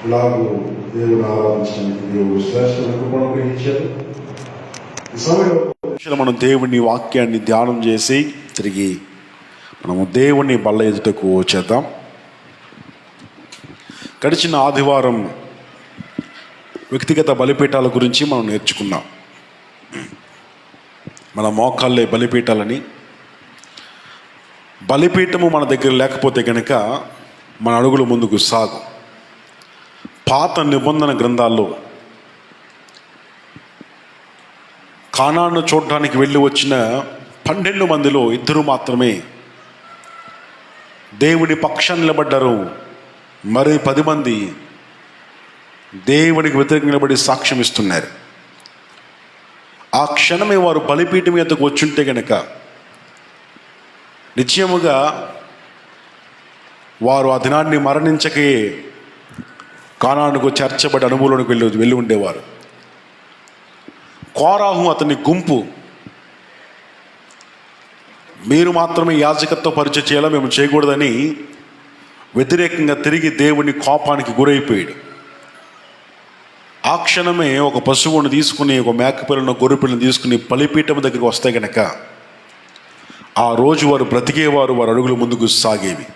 ఇలాగూ దేవుని ఆరాధించడానికి దేవుడు శ్రేష్టమైన కృపను గ్రహించారు. ఈ సమయంలో మనం దేవుని వాక్యాన్ని ధ్యానం చేసి తిరిగి మనము దేవుని బల్ల ఎదుటకు వచ్చేద్దాం. గడిచిన ఆదివారం వ్యక్తిగత బలిపీఠాల గురించి మనం నేర్చుకున్నాం. మన మోకాళ్ళే బలిపీఠాలని, బలిపీఠము మన దగ్గర లేకపోతే కనుక మన అడుగులు ముందుకు సాగు. పాత నిబంధన గ్రంథాల్లో కానాను చూడడానికి వెళ్ళి వచ్చిన 12 మందిలో 2 మాత్రమే దేవుని పక్షాన్ని నిలబడ్డారు. మరి 10 మంది దేవునికి వ్యతిరేకంగా నిలబడి సాక్ష్యం ఇస్తున్నారు. ఆ క్షణమే వారు బలిపీఠం మీదకు వచ్చుంటే కనుక నిశ్చయముగా వారు ఆ దినాన్ని మరణించకే కానానుకు చేర్చబడి అనుభవంలోకి వెళ్ళి ఉండేవారు. కోరాహు అతని గుంపు మీరు మాత్రమే యాజకత్వ పరిచయం చేయాలా, మేము చేయకూడదని వ్యతిరేకంగా తిరిగి దేవుని కోపానికి గురైపోయాడు. ఆ క్షణమే ఒక పశువును తీసుకుని, ఒక మేకపిల్లను, గొర్రెపిల్లను తీసుకుని బలిపీఠం దగ్గరికి వస్తే కనుక ఆ రోజు వారు బ్రతికేవారు, వారు అడుగులు ముందుకు సాగేవి.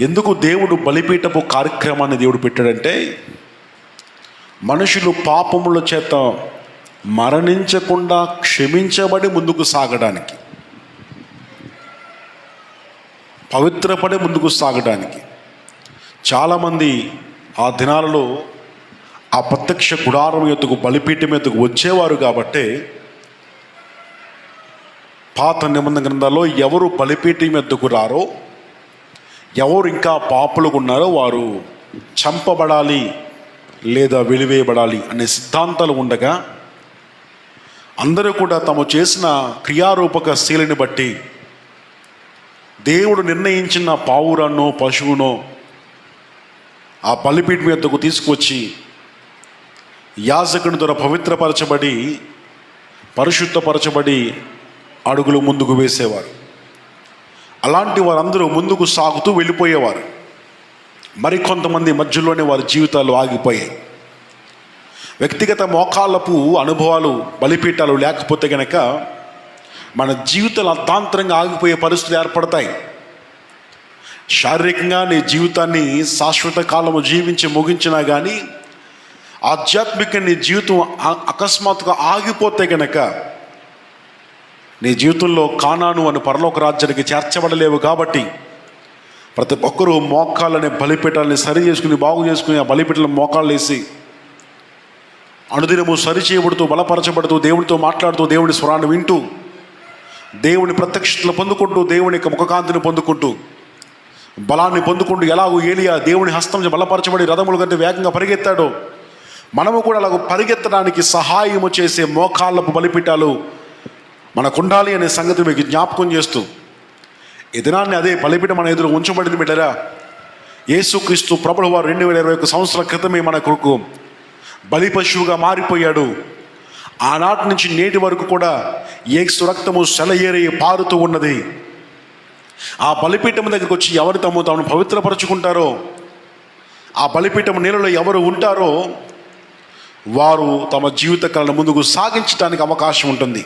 ఎందుకు దేవుడు బలిపీఠపు కార్యక్రమాన్ని దేవుడు పెట్టాడంటే, మనుషులు పాపముల చేత మరణించకుండా క్షమించబడి ముందుకు సాగడానికి, పవిత్రపడి ముందుకు సాగడానికి. చాలామంది ఆ దినాలలో ఆ ప్రత్యక్ష గుడారం ఎత్తుకు, బలిపీఠం ఎత్తుకు వచ్చేవారు. కాబట్టి పాత నిబంధన గ్రంథాల్లో ఎవరు బలిపీఠం ఎత్తుకు రారో, ఎవరు ఇంకా పాపులుగా ఉన్నారో వారు చంపబడాలి లేదా వెలివేయబడాలి అనే సిద్ధాంతాలు ఉండగా, అందరూ కూడా తాము చేసిన క్రియారూపక శీలని బట్టి దేవుడు నిర్ణయించిన పావురాన్నో పశువునో ఆ బలిపీఠం మీదకు తీసుకొచ్చి యాజకుని ద్వారా పవిత్రపరచబడి, పరిశుద్ధపరచబడి అడుగులు ముందుకు వేసేవారు. అలాంటి వారందరూ ముందుకు సాగుతూ వెళ్ళిపోయేవారు. మరికొంతమంది మధ్యలోనే వారి జీవితాలు ఆగిపోయాయి. వ్యక్తిగత మోకాళ్ళపు అనుభవాలు, బలిపీఠాలు లేకపోతే కనుక మన జీవితాలు అర్థాంతరంగా ఆగిపోయే పరిస్థితులు ఏర్పడతాయి. శారీరకంగా నీ జీవితాన్ని శాశ్వత కాలము జీవించి ముగించినా కానీ ఆధ్యాత్మిక నీ జీవితం అకస్మాత్తుగా ఆగిపోతే కనుక నీ జీవితంలో కానాను అని పరలోక రాజ్యానికి చేర్చబడలేవు. కాబట్టి ప్రతి ఒక్కరూ మోకాళ్ళని, బలిపీఠాలని సరి చేసుకుని, బాగు చేసుకుని, ఆ బలిపీఠాలను మోకాళ్ళు వేసి అనుదినము సరి చేయబడుతూ, బలపరచబడుతూ, దేవునితో మాట్లాడుతూ, దేవుని స్వరాన్ని వింటూ, దేవుని ప్రత్యక్షతలు పొందుకుంటూ, దేవుని యొక్క ముఖకాంతిని పొందుకుంటూ, బలాన్ని పొందుకుంటూ, ఎలాగో ఏలియా దేవుని హస్తం బలపరచబడి రథముల కంటే వేగంగా పరిగెత్తాడో, మనము కూడా అలాగ పరిగెత్తడానికి సహాయము చేసే మోకాళ్ళపు బలిపీఠాలు మనకు ఉండాలి అనే సంగతి మీకు జ్ఞాపకం చేస్తూ, ఈ దినాన్ని అదే బలిపీఠం మన ఎదురు ఉంచబడింది. బిడ్డరా, యేసుక్రీస్తు ప్రభువు వారు 2021 సంవత్సరాల క్రితమే మన కొరకు బలి పశువుగా మారిపోయాడు. ఆనాటి నుంచి నేటి వరకు కూడా యేసు రక్తము సెలయేరి పారుతూ ఉన్నది. ఆ బలిపీఠం దగ్గరికి వచ్చి ఎవరు తాము పవిత్రపరచుకుంటారో, ఆ బలిపీఠం నీళ్ళలో ఎవరు ఉంటారో వారు తమ జీవిత కాలను ముందుకు సాగించడానికి అవకాశం ఉంటుంది.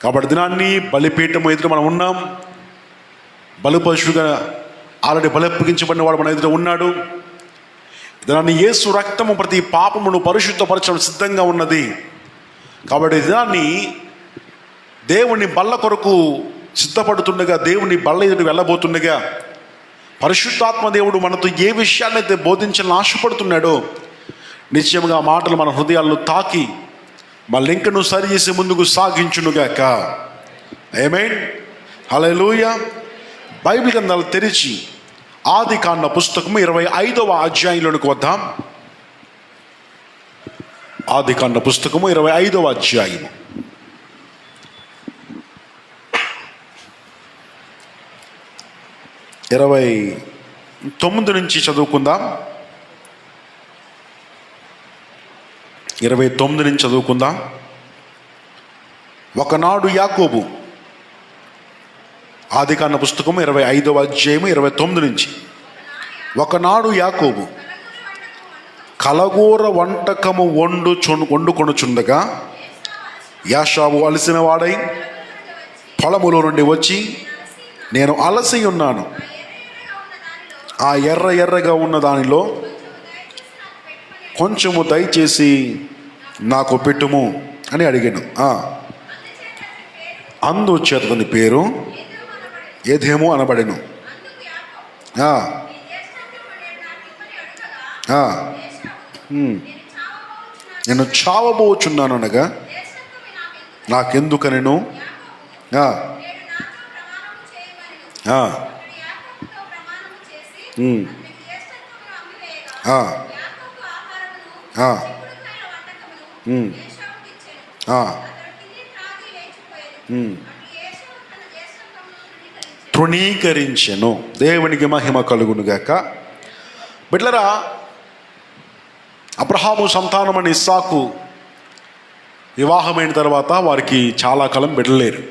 కాబట్టి దినాన్ని బలిపీఠం ఎదురు మనం ఉన్నాం. బలి పశువుగా ఆల్రెడీ బలప్పగించబడిన వాడు మన ఎదురు ఉన్నాడు. దినాన్ని యేసు రక్తము ప్రతి పాపమును పరిశుద్ధపరచడం సిద్ధంగా ఉన్నది. కాబట్టి దినాన్ని దేవుని బల్ల కొరకు సిద్ధపడుతుండగా, దేవుని బల్ల ఎదురు వెళ్ళబోతుండగా, పరిశుద్ధాత్మ దేవుడు మనతో ఏ విషయాన్నైతే బోధించాలని ఆశపడుతున్నాడో నిశ్చయంగా ఆ మాటలు మన హృదయాలను తాకి మన లింకను సరి చేసి ముందుకు సాగించునుగాక. ఆమేన్, హల్లెలూయా. బైబిల్ గ్రంథాలు తెరిచి ఆదికాండ పుస్తకము 25వ అధ్యాయంలోనికి వద్దాం. ఆదికాండ పుస్తకము 25వ అధ్యాయము 29 నుంచి చదువుకుందాం. 29 నుంచి చదువుకుందాం. ఒకనాడు యాకోబు, ఆదికాండ పుస్తకము 25వ అధ్యాయము 29 నుంచి, ఒకనాడు యాకోబు కలగూర వంటకము వండుకొనుచుండగా యాషావు అలసిన వాడై పొలములో నుండి వచ్చి, నేను అలసి ఉన్నాను, ఆ ఎర్ర ఎర్రగా ఉన్న దానిలో కొంచెము దయచేసి నాకు పెట్టుము అని అడిగాను. అందుచేత అతని పేరు ఏదేమో అనబడెను. నేను చావబోచున్నాను అనగా నాకెందుకనెను తృణీకరించెను. దేవునికి మహిమ కలుగునుగాక. బిడ్డలారా, అబ్రహాము సంతానమని ఇస్సాకు వివాహమైన తర్వాత వారికి చాలా కాలం బిడ్డలేరు.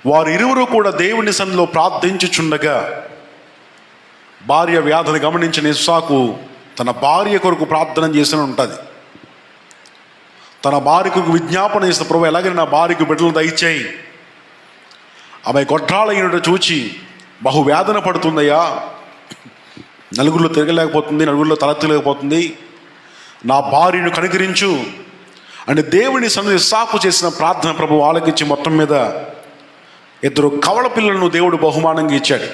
వారు ఇరువురు కూడా దేవుని సన్నిధిలో ప్రార్థించుచుండగా భార్య వ్యాధిని గమనించిన ఇస్సాకు తన భార్య కొరకు ప్రార్థన చేసిన ఉంటుంది. తన భార్యకు విజ్ఞాపన చేసిన, ప్రభు ఎలాగైనా నా భార్యకు బిడ్డలను దయచేయి, ఆమె గొడ్రాలైనట్టు చూచి బహువేదన పడుతుందయ్యా, నలుగురిలో తిరగలేకపోతుంది, నలుగురిలో తలెత్తలేకపోతుంది, నా భార్యను కనికరించు అని దేవుని సన్నిధి ఇస్సాకు చేసిన ప్రార్థన ప్రభు ఆలకించి మొత్తం మీద 2 కవల పిల్లలను దేవుడు బహుమానంగా ఇచ్చాడు.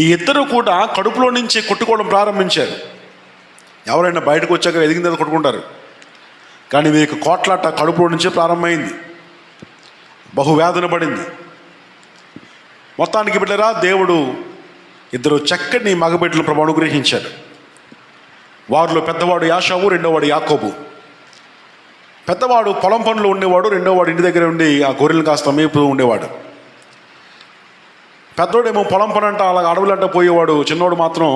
ఈ 2 కూడా కడుపులో నుంచే కొట్టుకోవడం ప్రారంభించారు. ఎవరైనా బయటకు వచ్చాక ఎదిగిన తర్వాత కొట్టుకుంటారు, కానీ వీరికి కోట్లాట కడుపులో నుంచే ప్రారంభమైంది, బహువేదన పడింది. మొత్తానికి బిడ్డరా, దేవుడు 2 చక్కని మగబిడ్డలను ప్రభు అనుగ్రహించాడు. వారిలో పెద్దవాడు యాషావు, రెండోవాడు యాకోబు. పెద్దవాడు పొలం పనులు ఉండేవాడు, రెండోవాడు ఇంటి దగ్గర ఉండి ఆ గొర్రెలు కాస్త మేపుతూ ఉండేవాడు. పెద్దోడేమో పొలం పని అంట అలా అడవులంట పోయేవాడు, చిన్నవాడు మాత్రం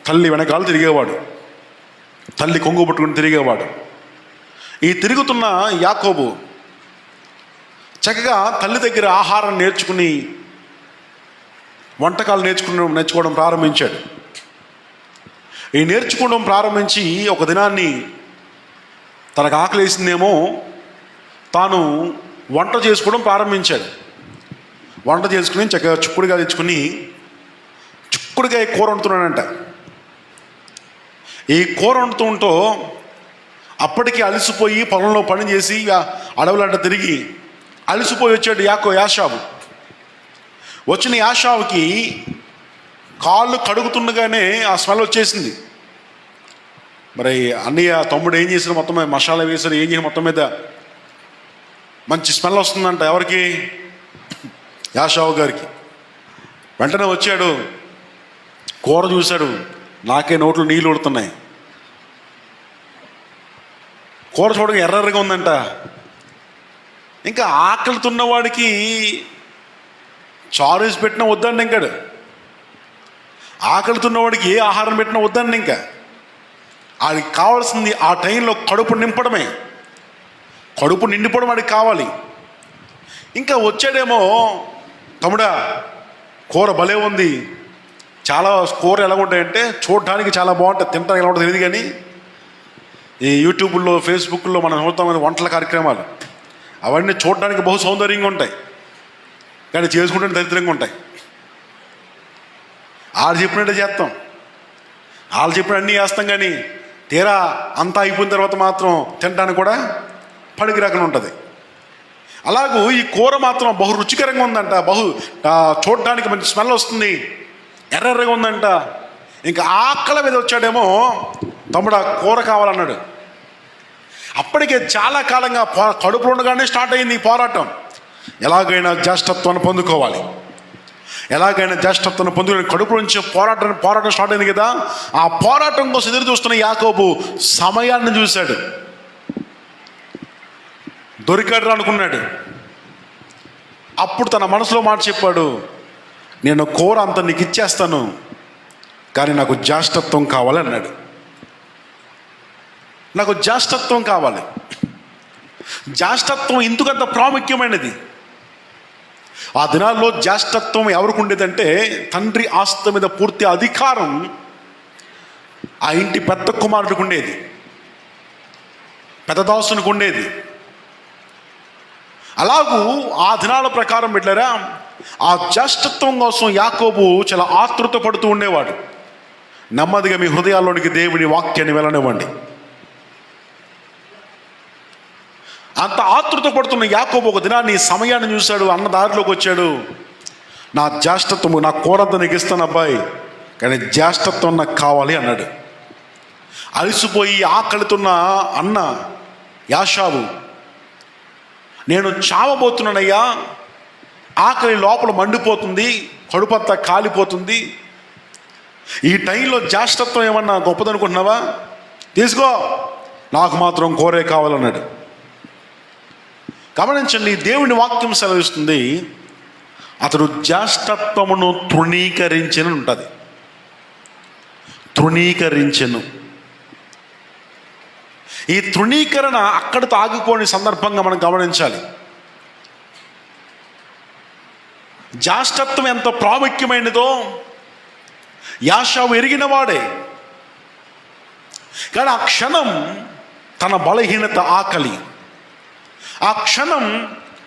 తల్లి వెనకాల తిరిగేవాడు, తల్లి కొంగు పట్టుకుని తిరిగేవాడు. ఈ తిరుగుతున్న యాకోబు చక్కగా తల్లి దగ్గర ఆహారం నేర్చుకుని వంటకాలు నేర్చుకోవడం ప్రారంభించాడు. ఈ నేర్చుకోవడం ప్రారంభించి ఒక దినాన్ని తనకు ఆకలేసిందేమో తాను వంట చేసుకోవడం ప్రారంభించాడు. వంట చేసుకుని చక్కగా చుక్కుడుగా తెచ్చుకుని చుక్కుడుకాయ కూర వండుతున్నాడంట. ఈ కూర వండుతుంటూ అప్పటికి అలసిపోయి పొలంలో పని చేసి అడవులంట తిరిగి అలసిపోయి వచ్చాడు యాషావు. వచ్చిన యాషావుకి కాళ్ళు కడుగుతుండగానే ఆ స్మెల్ వచ్చేసింది. మరి అన్నయ్య తమ్ముడు ఏం చేసిన, మొత్తం మీద మసాలా వేసారు, ఏం చేసిన, మొత్తం మీద మంచి స్మెల్ వస్తుందంట. ఎవరికి? యాషావు గారికి. వెంటనే వచ్చాడు, కూర చూశాడు, నాకే నోట్లో నీళ్ళు ఉడుతున్నాయి. కూర చూడగా ఎర్రగా ఉందంట. ఇంకా ఆకలితున్నవాడికి చారు వేసి పెట్టినా వద్దండి, ఇంకాడు ఆకలితున్నవాడికి ఏ ఆహారం పెట్టినా వద్దండి. ఇంకా వాడికి కావాల్సింది ఆ టైంలో కడుపు నింపడమే, కడుపు నిండిపోవడం వాడికి కావాలి. ఇంకా వచ్చాడేమో, తమ్ముడా కూర భలే ఉంది, చాలా కూర ఎలా ఉంటాయంటే చూడడానికి చాలా బాగుంటుంది, తింటానికి ఎలా ఉంటుంది తెలియదు, కానీ ఈ యూట్యూబ్లో ఫేస్బుక్లో మనం చూస్తాం వంటల కార్యక్రమాలు, అవన్నీ చూడడానికి బహు సౌందర్యంగా ఉంటాయి, కానీ చేసుకుంటే దరిద్రంగా ఉంటాయి. వాళ్ళు చెప్పినట్టే చేస్తాం, వాళ్ళు చెప్పిన అన్నీ చేస్తాం, కానీ తీరా అంతా అయిపోయిన తర్వాత మాత్రం తినడానికి కూడా పనికి రాకుండా ఉంటుంది. అలాగూ ఈ కూర మాత్రం బహు రుచికరంగా ఉందంట, చూడడానికి మంచి స్మెల్ వస్తుంది, ఎర్రగా ఉందంట. ఇంకా ఆకలి మీద వచ్చాడేమో, తమ్ముడు కూర కావాలన్నాడు. అప్పటికే చాలా కాలంగా కడుపు ఉండగానే స్టార్ట్ అయింది ఈ పోరాటం. ఎలాగైనా జ్యేష్ఠత్వాన్ని పొందుకోవాలి, ఎలాగైనా జ్యేష్ఠత్వాన్ని పొందుకుని కడుపు నుంచి పోరాటం స్టార్ట్ అయింది కదా. ఆ పోరాటం కోసం ఎదురు చూస్తున్న యాకోబు సమయాన్ని చూశాడు, దొరికాడు అనుకున్నాడు. అప్పుడు తన మనసులో మాట చెప్పాడు, నేను కూర అంత నీకు ఇచ్చేస్తాను, కానీ నాకు జ్యేష్ఠత్వం కావాలి అన్నాడు. నాకు జ్యేష్ఠత్వం కావాలి. జ్యేష్ఠత్వం ఎందుకంత ప్రాముఖ్యమైనది? ఆ దినాల్లో జ్యేష్ఠత్వం ఎవరికి ఉండేదంటే, తండ్రి ఆస్తి మీద పూర్తి అధికారం ఆ ఇంటి పెద్ద కుమారుడికి ఉండేది, పెద్ద దాసునికి ఉండేది. అలాగూ ఆ దినాల ప్రకారం పెట్టారా, ఆ జ్యేష్ఠత్వం కోసం యాకోబు చాలా ఆతృత పడుతూ ఉండేవాడు. నెమ్మదిగా మీ హృదయాల్లోనికి దేవుని వాక్యాన్ని వెళ్ళనివ్వండి. అంత ఆతృత పడుతున్న యాకోబు ఒక దినాన్ని సమయాన్ని చూశాడు. అన్న దారిలోకి వచ్చాడు. నా జ్యేష్ఠత్వము, నా కోరంత నీకు ఇస్తాను అబ్బాయి, కానీ జ్యేష్ఠత్వం నాకు కావాలి అన్నాడు. అలసిపోయి ఆకలితున్న అన్న యాషావు, నేను చావబోతున్నానయ్యా, ఆకలి లోపల మండిపోతుంది, కడుపంతా కాలిపోతుంది, ఈ టైంలో జ్యేష్ఠత్వం ఏమన్నా గొప్పదనుకుంటున్నావా, తీసుకో, నాకు మాత్రం కోరే కావాలన్నాడు. గమనించండి, దేవుని వాక్యం సెలవిస్తుంది, అతడు జ్యేష్ఠత్వమును తృణీకరించను ఉంటుంది. తృణీకరించెను. ఈ తృణీకరణ అక్కడితో ఆగిపోని సందర్భంగా మనం గమనించాలి. జ్యేష్ఠత్వం ఎంత ప్రాముఖ్యమైనదో యాషావు ఎరిగిన వాడే. కానీ ఆ క్షణం తన బలహీనత ఆకలి, ఆ క్షణం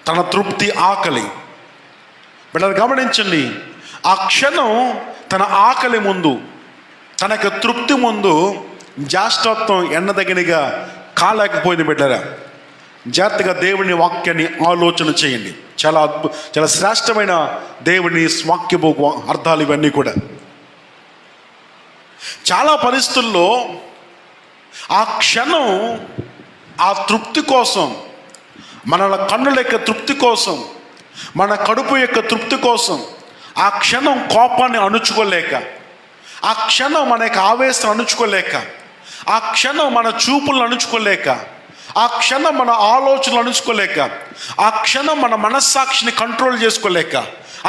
తన తృప్తి ఆకలి. బిడ్డలు గమనించండి, ఆ క్షణం తన ఆకలి ముందు, తన యొక్క తృప్తి ముందు జ్యేష్ఠత్వం ఎన్నదగినగా కాలేకపోయింది. బిడ్డరా, జాగ్రత్తగా దేవుని వాక్యాన్ని ఆలోచన చేయండి. చాలా శ్రేష్టమైన దేవుని వాక్యపు అర్థాలు ఇవన్నీ కూడా. చాలా పరిస్థితుల్లో ఆ క్షణం ఆ తృప్తి కోసం, మన కన్నుల యొక్క తృప్తి కోసం, మన కడుపు యొక్క తృప్తి కోసం, ఆ క్షణం కోపాన్ని అణుచుకోలేక, ఆ క్షణం మన యొక్క ఆవేశం అణుచుకోలేక, ఆ క్షణం మన చూపులను అణుచుకోలేక, ఆ క్షణం మన ఆలోచనలు అణుచుకోలేక, ఆ క్షణం మన మనస్సాక్షిని కంట్రోల్ చేసుకోలేక,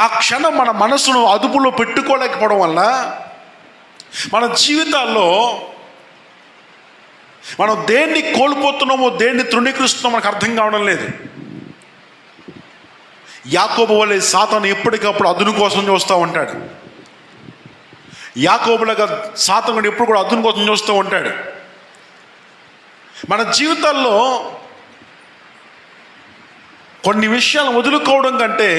ఆ క్షణం మన మనసును అదుపులో పెట్టుకోలేకపోవడం వల్ల మన జీవితాల్లో మనం దేన్ని కోల్పోతున్నామో, దేన్ని తృణీకరిస్తున్నామో మనకు అర్థం కావడం లేదు. యాకోబు వలె సాతాను ఎప్పటికప్పుడు అదును కోసం చూస్తూ ఉంటాడు. యాకోబులాగా సాతాను ఎప్పుడు కూడా అదును కోసం చూస్తూ ఉంటాడు. మన జీవితాల్లో కొన్ని విషయాలు వదులుకోవడం కంటే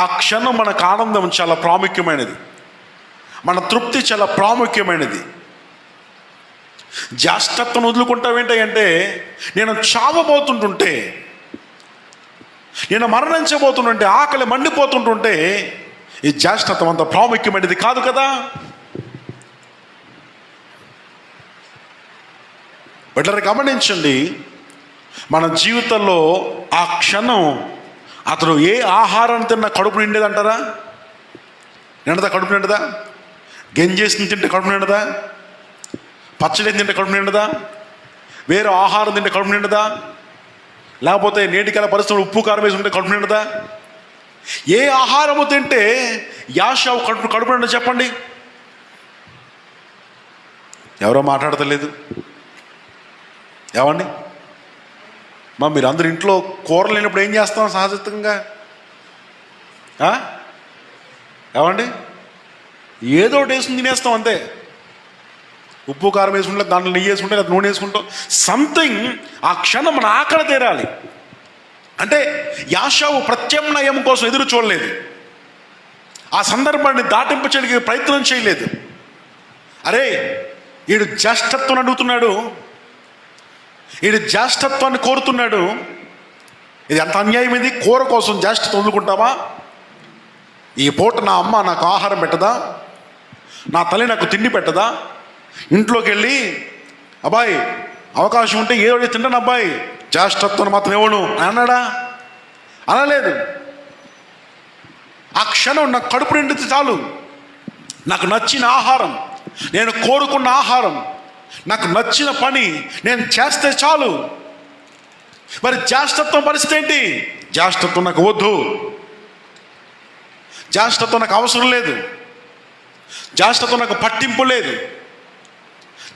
ఆ క్షణం మనకు ఆనందం చాలా ప్రాముఖ్యమైనది, మన తృప్తి చాలా ప్రాముఖ్యమైనది. జ్యేష్ఠత్వం వదులుకుంటావేంటంటే, నేను చావబోతుంటుంటే, నేను మరణించబోతుంటుంటే, ఆకలి మండిపోతుంటుంటే, ఈ జ్యేష్ఠత్వం అంత ప్రాముఖ్యమైనది కాదు కదా. బిడ్డలు గమనించండి, మన జీవితంలో ఆ క్షణం అతడు ఏ ఆహారం తిన్నా కడుపు నిండేదంటారా? నిండదా? కడుపు నిండదా? గంజేసి తింటే కడుపు నిండదా? పచ్చడి తింటే కడుపు నిండదా? వేరే ఆహారం తింటే కడుపు నిండదా? లేకపోతే నేటికాల పరిస్థితులు ఉప్పు కారం వేసి ఉంటే కడుపు నిండదా? ఏ ఆహారము తింటే యాషావు కడుపు నిండదా చెప్పండి? ఎవరో మాట్లాడతలేదు. ఏమండి, మీరు అందరు ఇంట్లో కూరలు లేనప్పుడు ఏం చేస్తాం సహజంగా? ఏమండి, ఏదో ఒకటి వేసుకుని తినేస్తాం అంతే. ఉప్పు కారం వేసుకుంటే, దాంట్లో నెయ్యి వేసుకుంటే, లేదా నూనె వేసుకుంటాం, సంథింగ్. ఆ క్షణం మన ఆకలి తీరాలి. అంటే యాషావు ప్రత్యామ్నాయం కోసం ఎదురు చూడలేదు, ఆ సందర్భాన్ని దాటింపచేయడానికి ప్రయత్నం చేయలేదు. అరే, వీడు జ్యేష్ఠత్వం అడుగుతున్నాడు, వీడు జ్యేష్ఠత్వాన్ని కోరుతున్నాడు, ఇది ఎంత అన్యాయం. ఇది కూర కోసం జ్యేష్ఠత్వం వదులుకుంటావా? ఈ పూట నా అమ్మ నాకు ఆహారం పెట్టదా, నా తల్లి నాకు తిండి పెట్టదా, ఇంట్లోకి వెళ్ళి అబ్బాయి అవకాశం ఉంటే ఏదో తింటాను అబ్బాయి, జ్యేష్ఠత్వాన్ని మాత్రం ఇవ్వను అన్నాడా? అనలేదు. ఆ క్షణం నాకు కడుపు నిండితే చాలు, నాకు నచ్చిన ఆహారం, నేను కోరుకున్న ఆహారం, నాకు నచ్చిన పని నేను చేస్తే చాలు. మరి జ్యేష్ఠత్వం పరిస్థితి ఏంటి? జ్యేష్ఠత్వం నాకు వద్దు, జ్యేష్ఠత్వం నాకు అవసరం లేదు, జ్యేష్ఠత్వం నాకు పట్టింపు లేదు,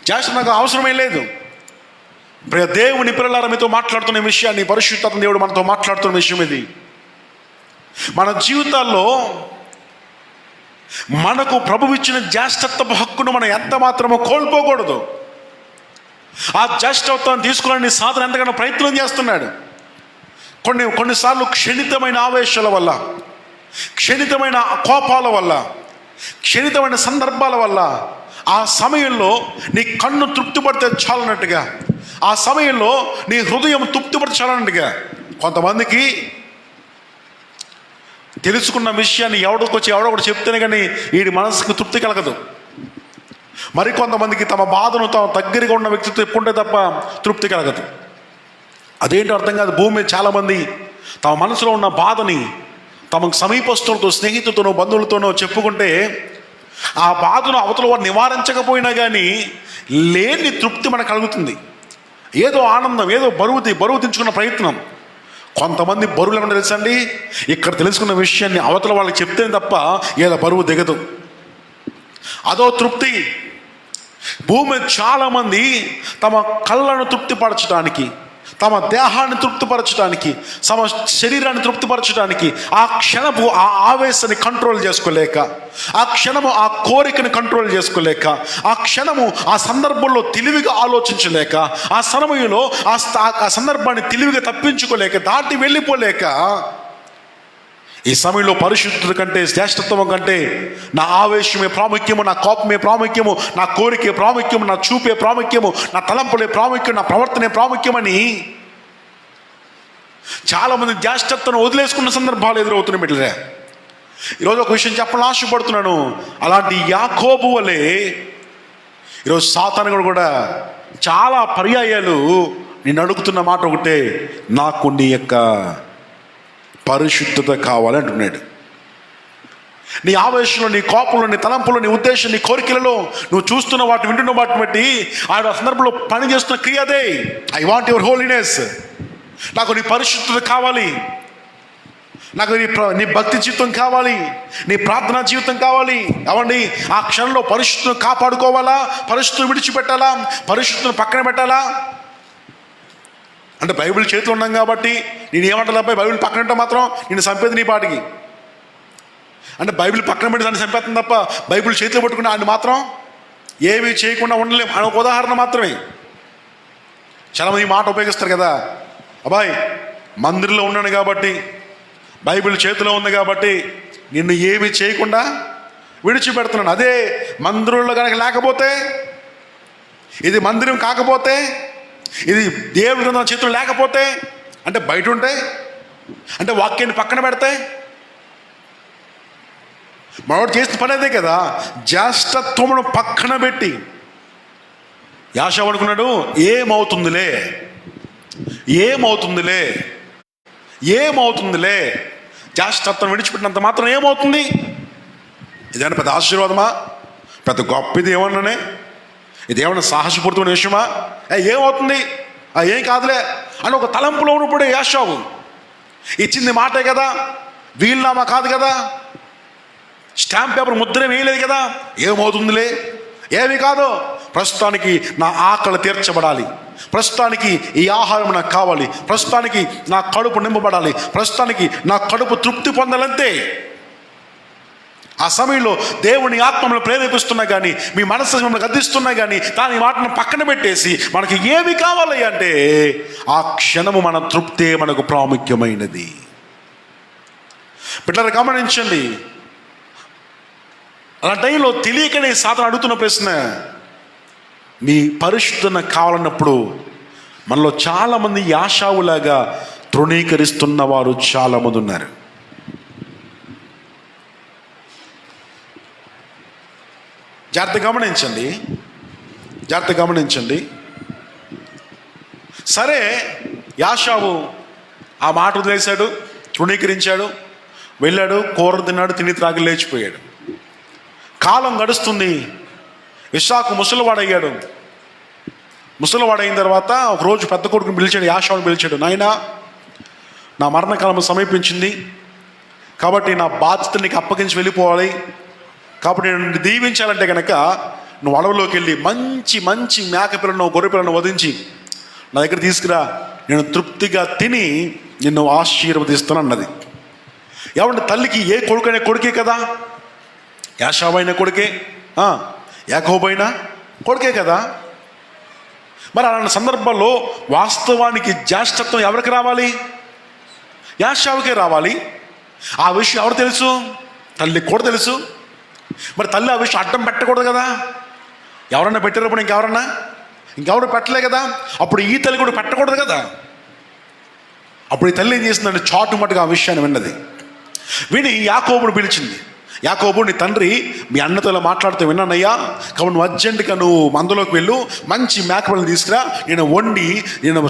జ్యేష్ఠత్వం నాకు అవసరమే లేదు. దేవుని పిల్లలారా, మీతో మాట్లాడుతున్న విషయాన్ని, పరిశుద్ధాత్మ దేవుడు మనతో మాట్లాడుతున్న విషయం ఇది. మన జీవితాల్లో మనకు ప్రభువు ఇచ్చిన జ్యేష్ఠత్వ హక్కును మనం ఎంత మాత్రమో కోల్పోకూడదు. ఆ జ్యేష్ఠత్వాన్ని తీసుకోవాలని సాధన ఎంతగానో ప్రయత్నం చేస్తున్నాడు. కొన్నిసార్లు క్షణితమైన ఆవేశాల వల్ల, క్షణితమైన కోపాల వల్ల, క్షణితమైన సందర్భాల వల్ల ఆ సమయంలో నీ కన్ను తృప్తిపడితే చాలన్నట్టుగా, ఆ సమయంలో నీ హృదయం తృప్తిపడితే చాలన్నట్టుగా కొంతమందికి తెలుసుకున్న విషయాన్ని ఎవడొకటి చెప్తేనే కానీ వీడి మనసుకు తృప్తి కలగదు. మరికొంతమందికి తమ బాధను తమ దగ్గరగా ఉన్న వ్యక్తితో చెప్పుకుంటే తప్ప తృప్తి కలగదు. అదేంటో అర్థం కాదు. భూమి మీద చాలామంది తమ మనసులో ఉన్న బాధని తమకు సమీపస్తులతో, స్నేహితులతోనో, బంధువులతోనో చెప్పుకుంటే ఆ బాధను అవతల వారు నివారించకపోయినా కానీ లేని తృప్తి మనకు కలుగుతుంది. ఏదో ఆనందం, ఏదో బరువు తెంచుకున్న ప్రయత్నం. కొంతమంది బరువులు ఏమన్నా తెలుసండి, ఇక్కడ తెలుసుకున్న విషయాన్ని అవతల వాళ్ళకి చెప్తే తప్ప ఏదో బరువు దిగదు. అదో తృప్తి. భూమి చాలామంది తమ కళ్ళను తృప్తిపరచడానికి, తమ దేహాన్ని తృప్తిపరచడానికి, తమ శరీరాన్ని తృప్తిపరచడానికి ఆ క్షణము ఆ ఆవేశాన్ని కంట్రోల్ చేసుకోలేక, ఆ క్షణము ఆ కోరికను కంట్రోల్ చేసుకోలేక, ఆ క్షణము ఆ సందర్భంలో తెలివిగా ఆలోచించలేక, ఆ సమయంలో ఆ సందర్భాన్ని తెలివిగా తప్పించుకోలేక, దాటి వెళ్ళిపోలేక, ఈ సమయంలో పరిశుద్ధత కంటే, శ్రేష్టత్వం కంటే నా ఆవేశమే ప్రాముఖ్యము, నా కోపమే ప్రాముఖ్యము, నా కోరికే ప్రాముఖ్యము, నా చూపే ప్రాముఖ్యము, నా తలంపులే ప్రాముఖ్యం, నా ప్రవర్తనే ప్రాముఖ్యమని చాలామంది జ్యేష్ఠత్వం వదిలేసుకున్న సందర్భాలు ఎదురవుతున్నాయి. బిడ్డలే, ఈరోజు ఒక విషయం చెప్పాలని ఆశపడుతున్నాను. అలాంటి యాకోబు వలె ఈరోజు సాతానుడు కూడా చాలా పర్యాయాలు నేను అడుగుతున్న మాట ఒకటే, నాకు నీ యొక్క పరిశుద్ధత కావాలి అంటున్నాడు. నీ ఆవేశంలో, నీ కోపంలో, నీ తలంపులో, నీ ఉద్దేశం, నీ కోరికలలో, నువ్వు చూస్తున్న వాటిని, వింటున్న వాటిని బట్టి ఆ సందర్భంలో పని చేస్తున్న క్రియ అదే. I want your holiness. నాకు నీ పరిశుద్ధత కావాలి, నాకు నీ భక్తి జీవితం కావాలి, నీ ప్రార్థనా జీవితం కావాలి. అవండి, ఆ క్షణంలో పరిశుద్ధతను కాపాడుకోవాలా, పరిశుద్ధతను విడిచిపెట్టాలా, పరిశుద్ధతను పక్కన పెట్టాలా? అంటే బైబిల్ చేతిలో ఉన్నాం కాబట్టి నేను ఏమంటాను అబ్బాయి, బైబిల్ పక్కన ఉంటే మాత్రం నేను చంపేది నీ పాటికి. అంటే బైబిల్ పక్కన పెట్టి దాన్ని చంపేస్తుంది తప్ప బైబిల్ చేతిలో పట్టుకుని ఆయన మాత్రం ఏమీ చేయకుండా ఉండలేం అని ఒక ఉదాహరణ మాత్రమే. చాలామంది ఈ మాట ఉపయోగిస్తారు కదా, అబ్బాయి మందిరంలో ఉన్నాను కాబట్టి, బైబిల్ చేతిలో ఉంది కాబట్టి నిన్ను ఏమీ చేయకుండా విడిచిపెడుతున్నాను. అదే మందిరంలో కనుక లేకపోతే, ఇది మందిరం కాకపోతే, ఇది దేవుడి గ్రంథం చేతులు లేకపోతే, అంటే బయట ఉంటే, అంటే వాక్యాన్ని పక్కన పెడితే, మనోడు చేసిన పని అదే కదా. జ్యేష్ఠత్వమును పక్కన పెట్టి యాషావు అనుకున్నాడు, ఏమవుతుందిలే జ్యేష్ఠత్వం విడిచిపెట్టినంత మాత్రం ఏమవుతుంది? ఇదేమన్నా పెద్ద ఆశీర్వాదమా, పెద్ద గొప్ప ఇది ఏమన్నానే, ఇదేమన్నా సాహసపూరితమైన విషయమా? ఏమవుతుంది, ఏం కాదులే అని ఒక తలంపులో ఉన్నప్పుడే యాషావు ఇచ్చింది మాటే కదా, వీలునామా కాదు కదా, స్టాంప్ పేపర్ ముద్ర వేయలేదు కదా, ఏమవుతుందిలే, ఏమీ కాదు, ప్రస్తుతానికి నా ఆకలి తీర్చబడాలి, ప్రస్తుతానికి ఈ ఆహారం నాకు కావాలి, ప్రస్తుతానికి నా కడుపు నింపబడాలి, ప్రస్తుతానికి నా కడుపు తృప్తి పొందాలంతే. ఆ సమయంలో దేవుని ఆత్మను ప్రేరేపిస్తున్నా కానీ, మీ మనసు మిమ్మల్ని గద్దిస్తున్నా కానీ దాని మాటను పక్కన పెట్టేసి మనకి ఏమి కావాలి అంటే ఆ క్షణము మన తృప్తే మనకు ప్రాముఖ్యమైనది. బిడ్డలు గమనించండి, అలా టైంలో తెలియకనే సాతాను అడుగుతున్న ప్రశ్న, మీ పరిశుద్ధత కావాలన్నప్పుడు మనలో చాలామంది యాషావులాగా తృణీకరిస్తున్న వారు చాలామంది ఉన్నారు. జాగ్రత్త గమనించండి. సరే, యాషావు ఆ మాట వదిలేశాడు, తృణీకరించాడు, వెళ్ళాడు, కూర తిన్నాడు, తిని త్రాగి లేచిపోయాడు. కాలం గడుస్తుంది. ఇస్సాకు ముసలివాడయ్యాడు. ముసలివాడైన తర్వాత ఒకరోజు పెద్ద కొడుకుని పిలిచాడు, యాషావుని పిలిచాడు. నాయనా, నా మరణకాలం సమీపించింది కాబట్టి నా బాధ్యత నీకు అప్పగించి వెళ్ళిపోవాలి. కాబట్టి నేను దీవించాలంటే కనుక నువ్వు అడవులోకి వెళ్ళి మంచి మంచి మేకపిల్లను, గొర్రె పిల్లను వధించి నా దగ్గర తీసుకురా, నేను తృప్తిగా తిని నిన్ను ఆశీర్వదిస్తాను అన్నది. ఏమంటే తల్లికి ఏ కొడుకనే కొడుకే కదా, యాషావైన కొడుకే, యాకోబైనా కొడుకే కదా. మరి అలాంటి సందర్భంలో వాస్తవానికి జ్యేష్ఠత్వం ఎవరికి రావాలి? యాషావుకే రావాలి. ఆ విషయం ఎవరు తెలుసు? తల్లికి కూడా తెలుసు. మరి తల్లి ఆ విషయం అడ్డం పెట్టకూడదు కదా. ఎవరన్నా పెట్టినప్పుడు ఇంకెవరు పెట్టలే కదా, అప్పుడు ఈ తల్లి కూడా పెట్టకూడదు కదా. అప్పుడు ఈ తల్లి ఏం చేసిందంటే చాటుమటుగా ఆ విషయాన్ని విని యాకోబుని పిలిచింది. యాకోబు, నీ తండ్రి మీ అన్నతో ఇలా మాట్లాడుతూ విన్నానయ్యా, కాబట్టి నువ్వు అర్జెంటుగా నువ్వు మందులోకి వెళ్ళు, మంచి మేకపిల్లని తీసుకురా, నేను వండి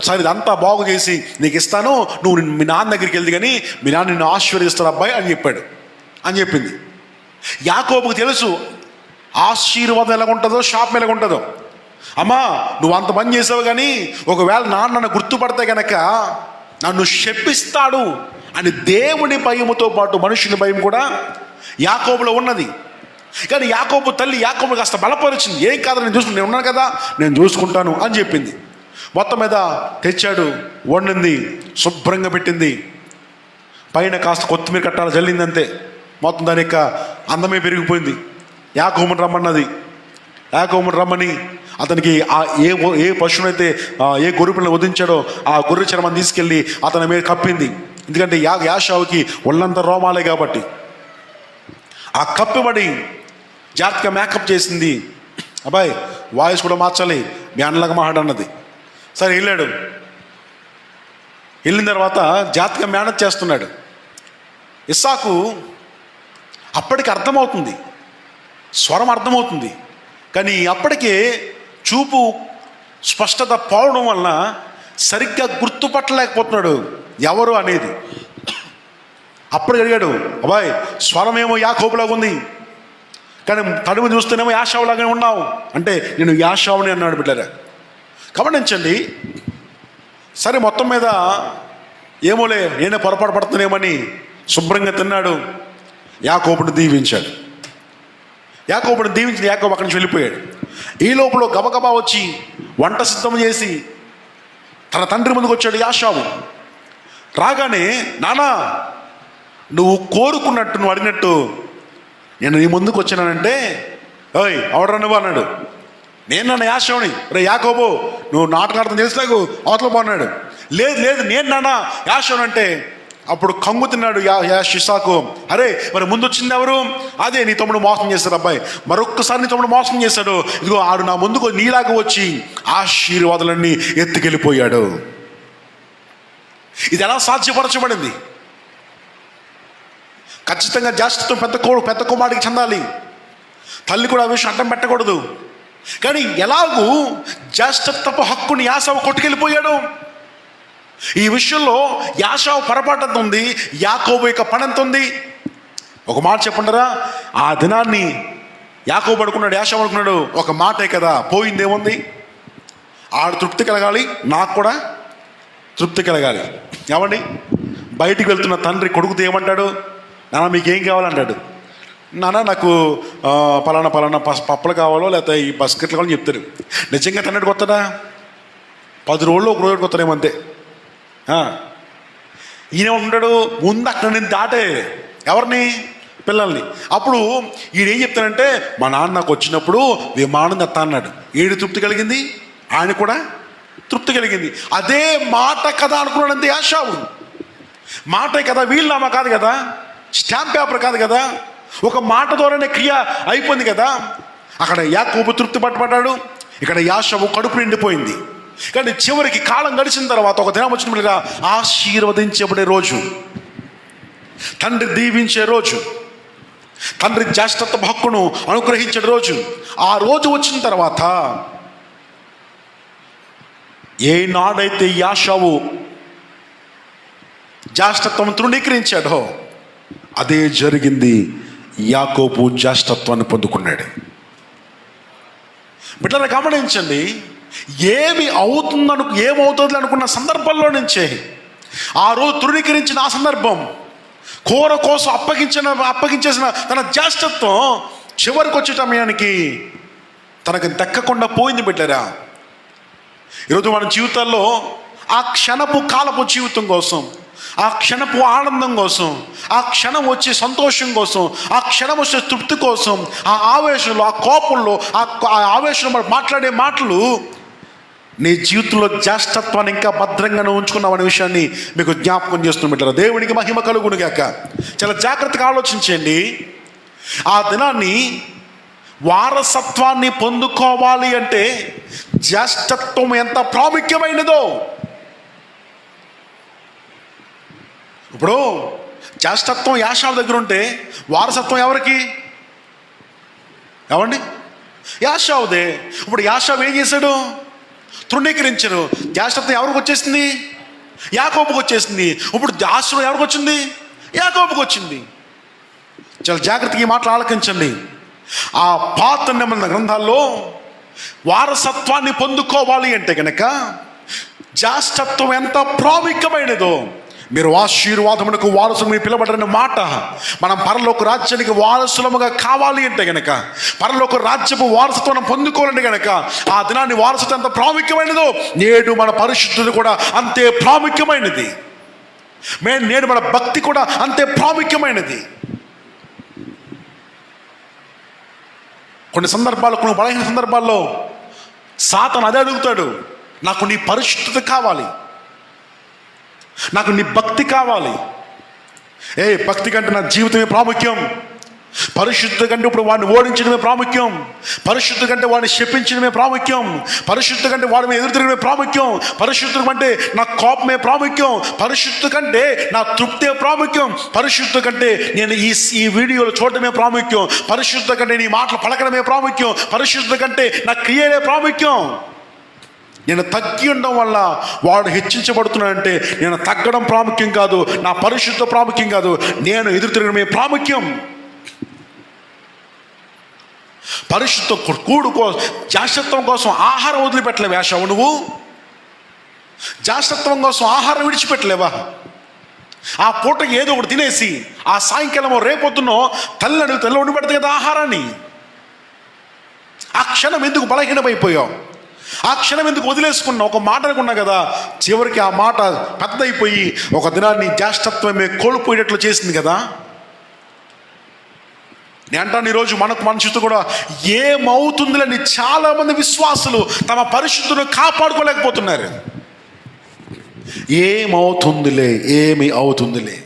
సరే అంతా బాగు చేసి నీకు ఇస్తాను, నువ్వు మీ నాన్న దగ్గరికి వెళ్ది కానీ మీ నాన్న నిన్ను ఆశీర్వదిస్తాడు అబ్బాయి అని చెప్పింది. యాకోబుకు తెలుసు ఆశీర్వాదం ఎలాగుంటుందో, శాపం ఎలాగుంటుందో. అమ్మా నువ్వు అంత పని చేసావు కానీ ఒకవేళ నాన్న నన్ను గుర్తుపడితే కనుక నన్ను శపిస్తాడు అని దేవుని భయముతో పాటు మనుషుని భయం కూడా యాకోబులో ఉన్నది. కానీ యాకోబు తల్లి యాకోబు కాస్త బలపరిచింది. ఏం కాదు, నేను ఉన్నాను కదా, నేను చూసుకుంటాను అని చెప్పింది. మొత్తం మీద తెచ్చాడు, వండింది, శుభ్రంగా పెట్టింది, పైన కాస్త కొత్తిమీర కట్టాలి జల్లింది, అంతే. మొత్తం దాని యొక్క అందమే పెరిగిపోయింది. యాకోబుని రమ్మని అతనికి ఏ పశువునైతే ఏ గొర్రె పిల్లని వధించాడో ఆ గొర్రె చర్మం తీసుకెళ్ళి అతని మీద కప్పింది. ఎందుకంటే యాషావుకి ఒళ్ళంతా రోమాలే కాబట్టి ఆ కప్పబడి జాగ్రత్తగా మేకప్ చేసింది. అబ్బాయి వాయిస్ కూడా మార్చాలి, మీ అన్నలాగా మాట్లాడన్నది. సరే వెళ్ళాడు. వెళ్ళిన తర్వాత జాగ్రత్తగా మేనేజ్ చేస్తున్నాడు. ఇస్సాకు అప్పటికి అర్థమవుతుంది, స్వరం అర్థమవుతుంది, కానీ అప్పటికే చూపు స్పష్టత పోవడం వలన సరిగ్గా గుర్తుపట్టలేకపోతున్నాడు ఎవరు అనేది. అప్పుడు అడిగాడు, అబ్బాయి స్వరమేమో యాకోబులాగా ఉంది, కానీ తడుము చూస్తేనేమో యాషావులాగానే ఉన్నావు అంటే నేను యాషావుని అన్నాడు. బిడ్డరా గమనించండి. సరే మొత్తం మీద ఏమోలే నేనే పొరపాటు పడుతున్నానేమని శుభ్రంగా తిన్నాడు. యాకోబుని దీవించాడు. యాకోబు అక్కడి నుంచి వెళ్ళిపోయాడు. ఈ లోపల గబగబా వచ్చి వంట సిద్ధం చేసి తన తండ్రి ముందుకు వచ్చాడు యాషావు. రాగానే, నానా నువ్వు కోరుకున్నట్టు, నువ్వు అడిగినట్టు నేను నీ ముందుకు వచ్చానంటే, ఓయ్ ఎవడరా నువ్వు అన్నాడు. నేను నన్ను యాషావుని. రే యాకోబు నువ్వు నాటకార్థం చేసినాకు అవతల బాగున్నాడు. లేదు నేను నాన్న యాషావుని అంటే అప్పుడు కంగు తిన్నాడు ఇస్సాకు. అరే మరి ముందు వచ్చింది ఎవరు? అదే నీ తమ్ముడు మోసం చేశాడు అబ్బాయి. మరొక్కసారి నీ తమ్ముడు మోసం చేశాడు. ఇదిగో ఆడు నా ముందుకు నీలాగా వచ్చి ఆశీర్వాదాలన్నీ ఎత్తుకెళ్ళిపోయాడు. ఇది ఎలా సాధ్యపరచబడింది? ఖచ్చితంగా జ్యేష్ఠత్వం పెద్ద కుమారుడికి చెందాలి. తల్లి కూడా ఆ విషయం అడ్డం పెట్టకూడదు. కానీ ఎలాగూ జ్యేష్ఠత్వపు హక్కుని యాసావు కొట్టుకెళ్ళిపోయాడు. ఈ విషయంలో యాషావు పొరపాటు ఎంత ఉంది, యాకోబు యొక్క పని ఎంత ఉంది? ఒక మాట చెప్పండిరా, ఆ దినాన్ని యాకోబు అనుకున్నాడు, యాషావు అనుకున్నాడు, ఒక మాటే కదా పోయిందేముంది, ఆడు తృప్తి కలగాలి, నాకు కూడా తృప్తి కలగాలి. ఏమండి బయటికి వెళ్తున్న తండ్రి కొడుకుతో ఏమంటాడు? నాన్న మీకేం కావాలంటాడు. నాన్న నాకు పలానా పప్పులు కావాలో లేకపోతే ఈ బస్కెట్లు కావాలని చెప్తాడు. నిజంగా తండ్రికి వస్తాడా? 10 రోజుల్లో ఒక రోజుకి వస్తాడేమంతే. ఈయన ఉంటాడు ముందు అక్కడ నేను దాటే ఎవరిని? పిల్లల్ని. అప్పుడు ఈయన ఏం చెప్తానంటే, మా నాన్న నాకు వచ్చినప్పుడు విమానం తెత్తా అన్నాడు. ఏడు తృప్తి కలిగింది, ఆయన కూడా తృప్తి కలిగింది. అదే మాట కదా అనుకున్నాడు అంతే యాషావు. మాటే కదా, వీలునామా కాదు కదా, స్టాంప్ పేపర్ కాదు కదా, ఒక మాట ద్వారానే క్రియ అయిపోయింది కదా. అక్కడ యాకోబు తృప్తి పట్టబడ్డాడు, ఇక్కడ యాషావు కడుపు నిండిపోయింది. కానీ చివరికి కాలం గడిచిన తర్వాత ఒక దినం వచ్చినట్లుగా ఆశీర్వదించబడే రోజు, తండ్రి దీవించే రోజు, తండ్రి జ్యేష్ఠత్వ హక్కును అనుగ్రహించే రోజు, ఆ రోజు వచ్చిన తర్వాత ఏనాడైతే యాషావు జ్యేష్ఠత్వం తృణీకరించాడో అదే జరిగింది. యాకోబు జ్యేష్ఠత్వాన్ని పొందుకున్నాడు. బిడ్డలు గమనించండి, ఏమవుతుంది అనుకున్న సందర్భంలో నుంచే ఆ రోజు తృణీకరించిన ఆ సందర్భం, కూర కోసం అప్పగించేసిన తన జ్యేష్ఠత్వం చివరికి వచ్చే సమయానికి తనకు దక్కకుండా పోయింది. బిడ్డరా ఈరోజు మన జీవితాల్లో ఆ క్షణపు కాలపు జీవితం కోసం, ఆ క్షణపు ఆనందం కోసం, ఆ క్షణం వచ్చే సంతోషం కోసం, ఆ క్షణం వచ్చే తృప్తి కోసం, ఆ ఆవేశంలో, ఆ కోపంలో, ఆ ఆవేశంలో మాట్లాడే మాటలు నీ జీవితంలో జ్యేష్ఠత్వాన్ని ఇంకా భద్రంగానే ఉంచుకున్నావు అనే విషయాన్ని మీకు జ్ఞాపకం చేస్తున్నట్టు. దేవునికి మహిమ కలుగును గాక. చాలా జాగ్రత్తగా ఆలోచించండి. ఆ దినాన్ని వారసత్వాన్ని పొందుకోవాలి అంటే జ్యేష్ఠత్వం ఎంత ప్రాముఖ్యమైనదో. ఇప్పుడు జ్యేష్ఠత్వం యాషావు దగ్గర ఉంటే వారసత్వం ఎవరికి? ఏమండి? యాషావుదే. ఇప్పుడు యాషావు ఏం చేశాడు? తృణీకరించారు. జ్యేష్ఠత్వం ఎవరికి వచ్చేసింది? యాకోబుకి వచ్చేసింది. ఇప్పుడు ఆశీర్వాదం ఎవరికి వచ్చింది? యాకోబుకి వచ్చింది. చాలా జాగ్రత్తగా ఈ మాటలు ఆలకించండి. ఆ పాత నిబంధన గ్రంథాల్లో వారసత్వాన్ని పొందుకోవాలి అంటే కనుక జ్యేష్ఠత్వం ఎంత ప్రాముఖ్యమైనదో, మీరు ఆశీర్వాదమునకు వారసులు మీరు పిలవబడిన మాట, మనం పరలోక రాజ్యానికి వారసులముగా కావాలి అంటే గనక, పరలోక రాజ్యపు వారసత్వం పొందుకోవాలంటే గనక ఆ దినాన్ని వారసత్వం ఎంత ప్రాముఖ్యమైనదో నేడు మన పరిశుద్ధత కూడా అంతే ప్రాముఖ్యమైనది. నేడు మన భక్తి కూడా అంతే ప్రాముఖ్యమైనది. కొన్ని సందర్భాల్లో, కొన్ని బలహీన సందర్భాల్లో సాతాను అదే అడుగుతాడు, నాకు నీ పరిశుద్ధత కావాలి, నాకు నీ భక్తి కావాలి. భక్తి కంటే నా జీవితమే ప్రాముఖ్యం. పరిశుద్ధత కంటే ఇప్పుడు వాడిని ఓడించడమే ప్రాముఖ్యం. పరిశుద్ధత కంటే వాడిని శపించడమే ప్రాముఖ్యం. పరిశుద్ధత కంటే వాడి మీద ఎదురు తిరగడమే ప్రాముఖ్యం. పరిశుద్ధత కంటే నా కోపమే ప్రాముఖ్యం. పరిశుద్ధత కంటే నా తృప్తే ప్రాముఖ్యం. పరిశుద్ధత కంటే నేను ఈ వీడియోలు చూడటమే ప్రాముఖ్యం. పరిశుద్ధత కంటే నీ మాటలు పలకడమే ప్రాముఖ్యం. పరిశుద్ధత కంటే నా క్రియలే ప్రాముఖ్యం. నేను తగ్గి ఉండడం వల్ల వాడు హెచ్చించబడుతున్నాడంటే నేను తగ్గడం ప్రాముఖ్యం కాదు, నా పరిశుద్ధ ప్రాముఖ్యం కాదు, నేను ఎదురు తిరగడమే ప్రాముఖ్యం. పరిశుద్ధ కూడు కోసం, జాస్తత్వం కోసం ఆహారం వదిలిపెట్టలేవా యాషావు? నువ్వు జాస్తత్వం కోసం ఆహారం విడిచిపెట్టలేవా? ఆ పూటకి ఏదో ఒకటి తినేసి ఆ సాయంకాలమో రేపొద్దునో తెల్ల వండి పెడతాయి కదా ఆహారాన్ని. ఆ క్షణం ఎందుకు బలహీనమైపోయావు? ఆ క్షణం ఎందుకు వదిలేసుకున్నావు? ఒక మాట అనుకున్నా కదా, చివరికి ఆ మాట పెద్ద అయిపోయి ఒక దినాన్ని జ్యేష్ఠత్వమే కోల్పోయేటట్లు చేసింది కదా. నేను అంటాను, ఈరోజు మన చుట్టూ కూడా ఏమవుతుందిలని చాలామంది విశ్వాసులు తమ పరిశుద్ధులను కాపాడుకోలేకపోతున్నారు. ఏమవుతుందిలే, ఏమి అవుతుందిలే.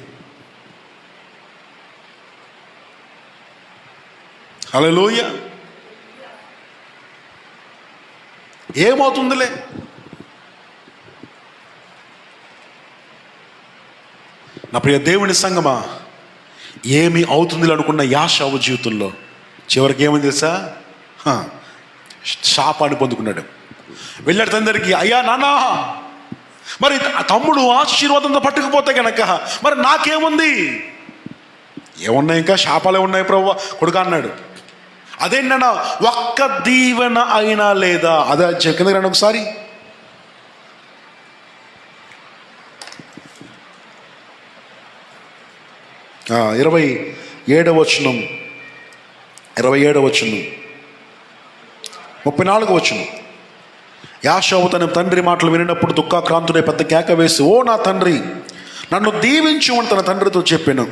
హల్లెలూయా. ఏమవుతుందిలే. నా ప్రియ దేవుని సంగమా, ఏమి అవుతుంది అనుకున్న యాషావు జీవితంలో చివరికి ఏమని తెలుసా? శాపాన్ని పొందుకున్నాడు. వెళ్ళాడు తండ్రికి, అయ్యా నాన్న, మరి తమ్ముడు ఆశీర్వాదంతో పట్టుకుపోతే కనుక మరి నాకేముంది? ఏమున్నాయి, ఇంకా శాపాలే ఉన్నాయి ప్రభువా కొడుకు అన్నాడు. అదేంటన్నా, ఒక్క దీవెన అయినా లేదా? అదే కింద రండి ఒకసారి. ఇరవై ఏడవ వచనం 34వ వచనం. యాషావు తన తండ్రి మాటలు వినినప్పుడు దుఃఖాక్రాంతుడై పెద్ద కేక వేసి, ఓ నా తండ్రి, నన్ను దీవించమని తన తండ్రితో చెప్పాను.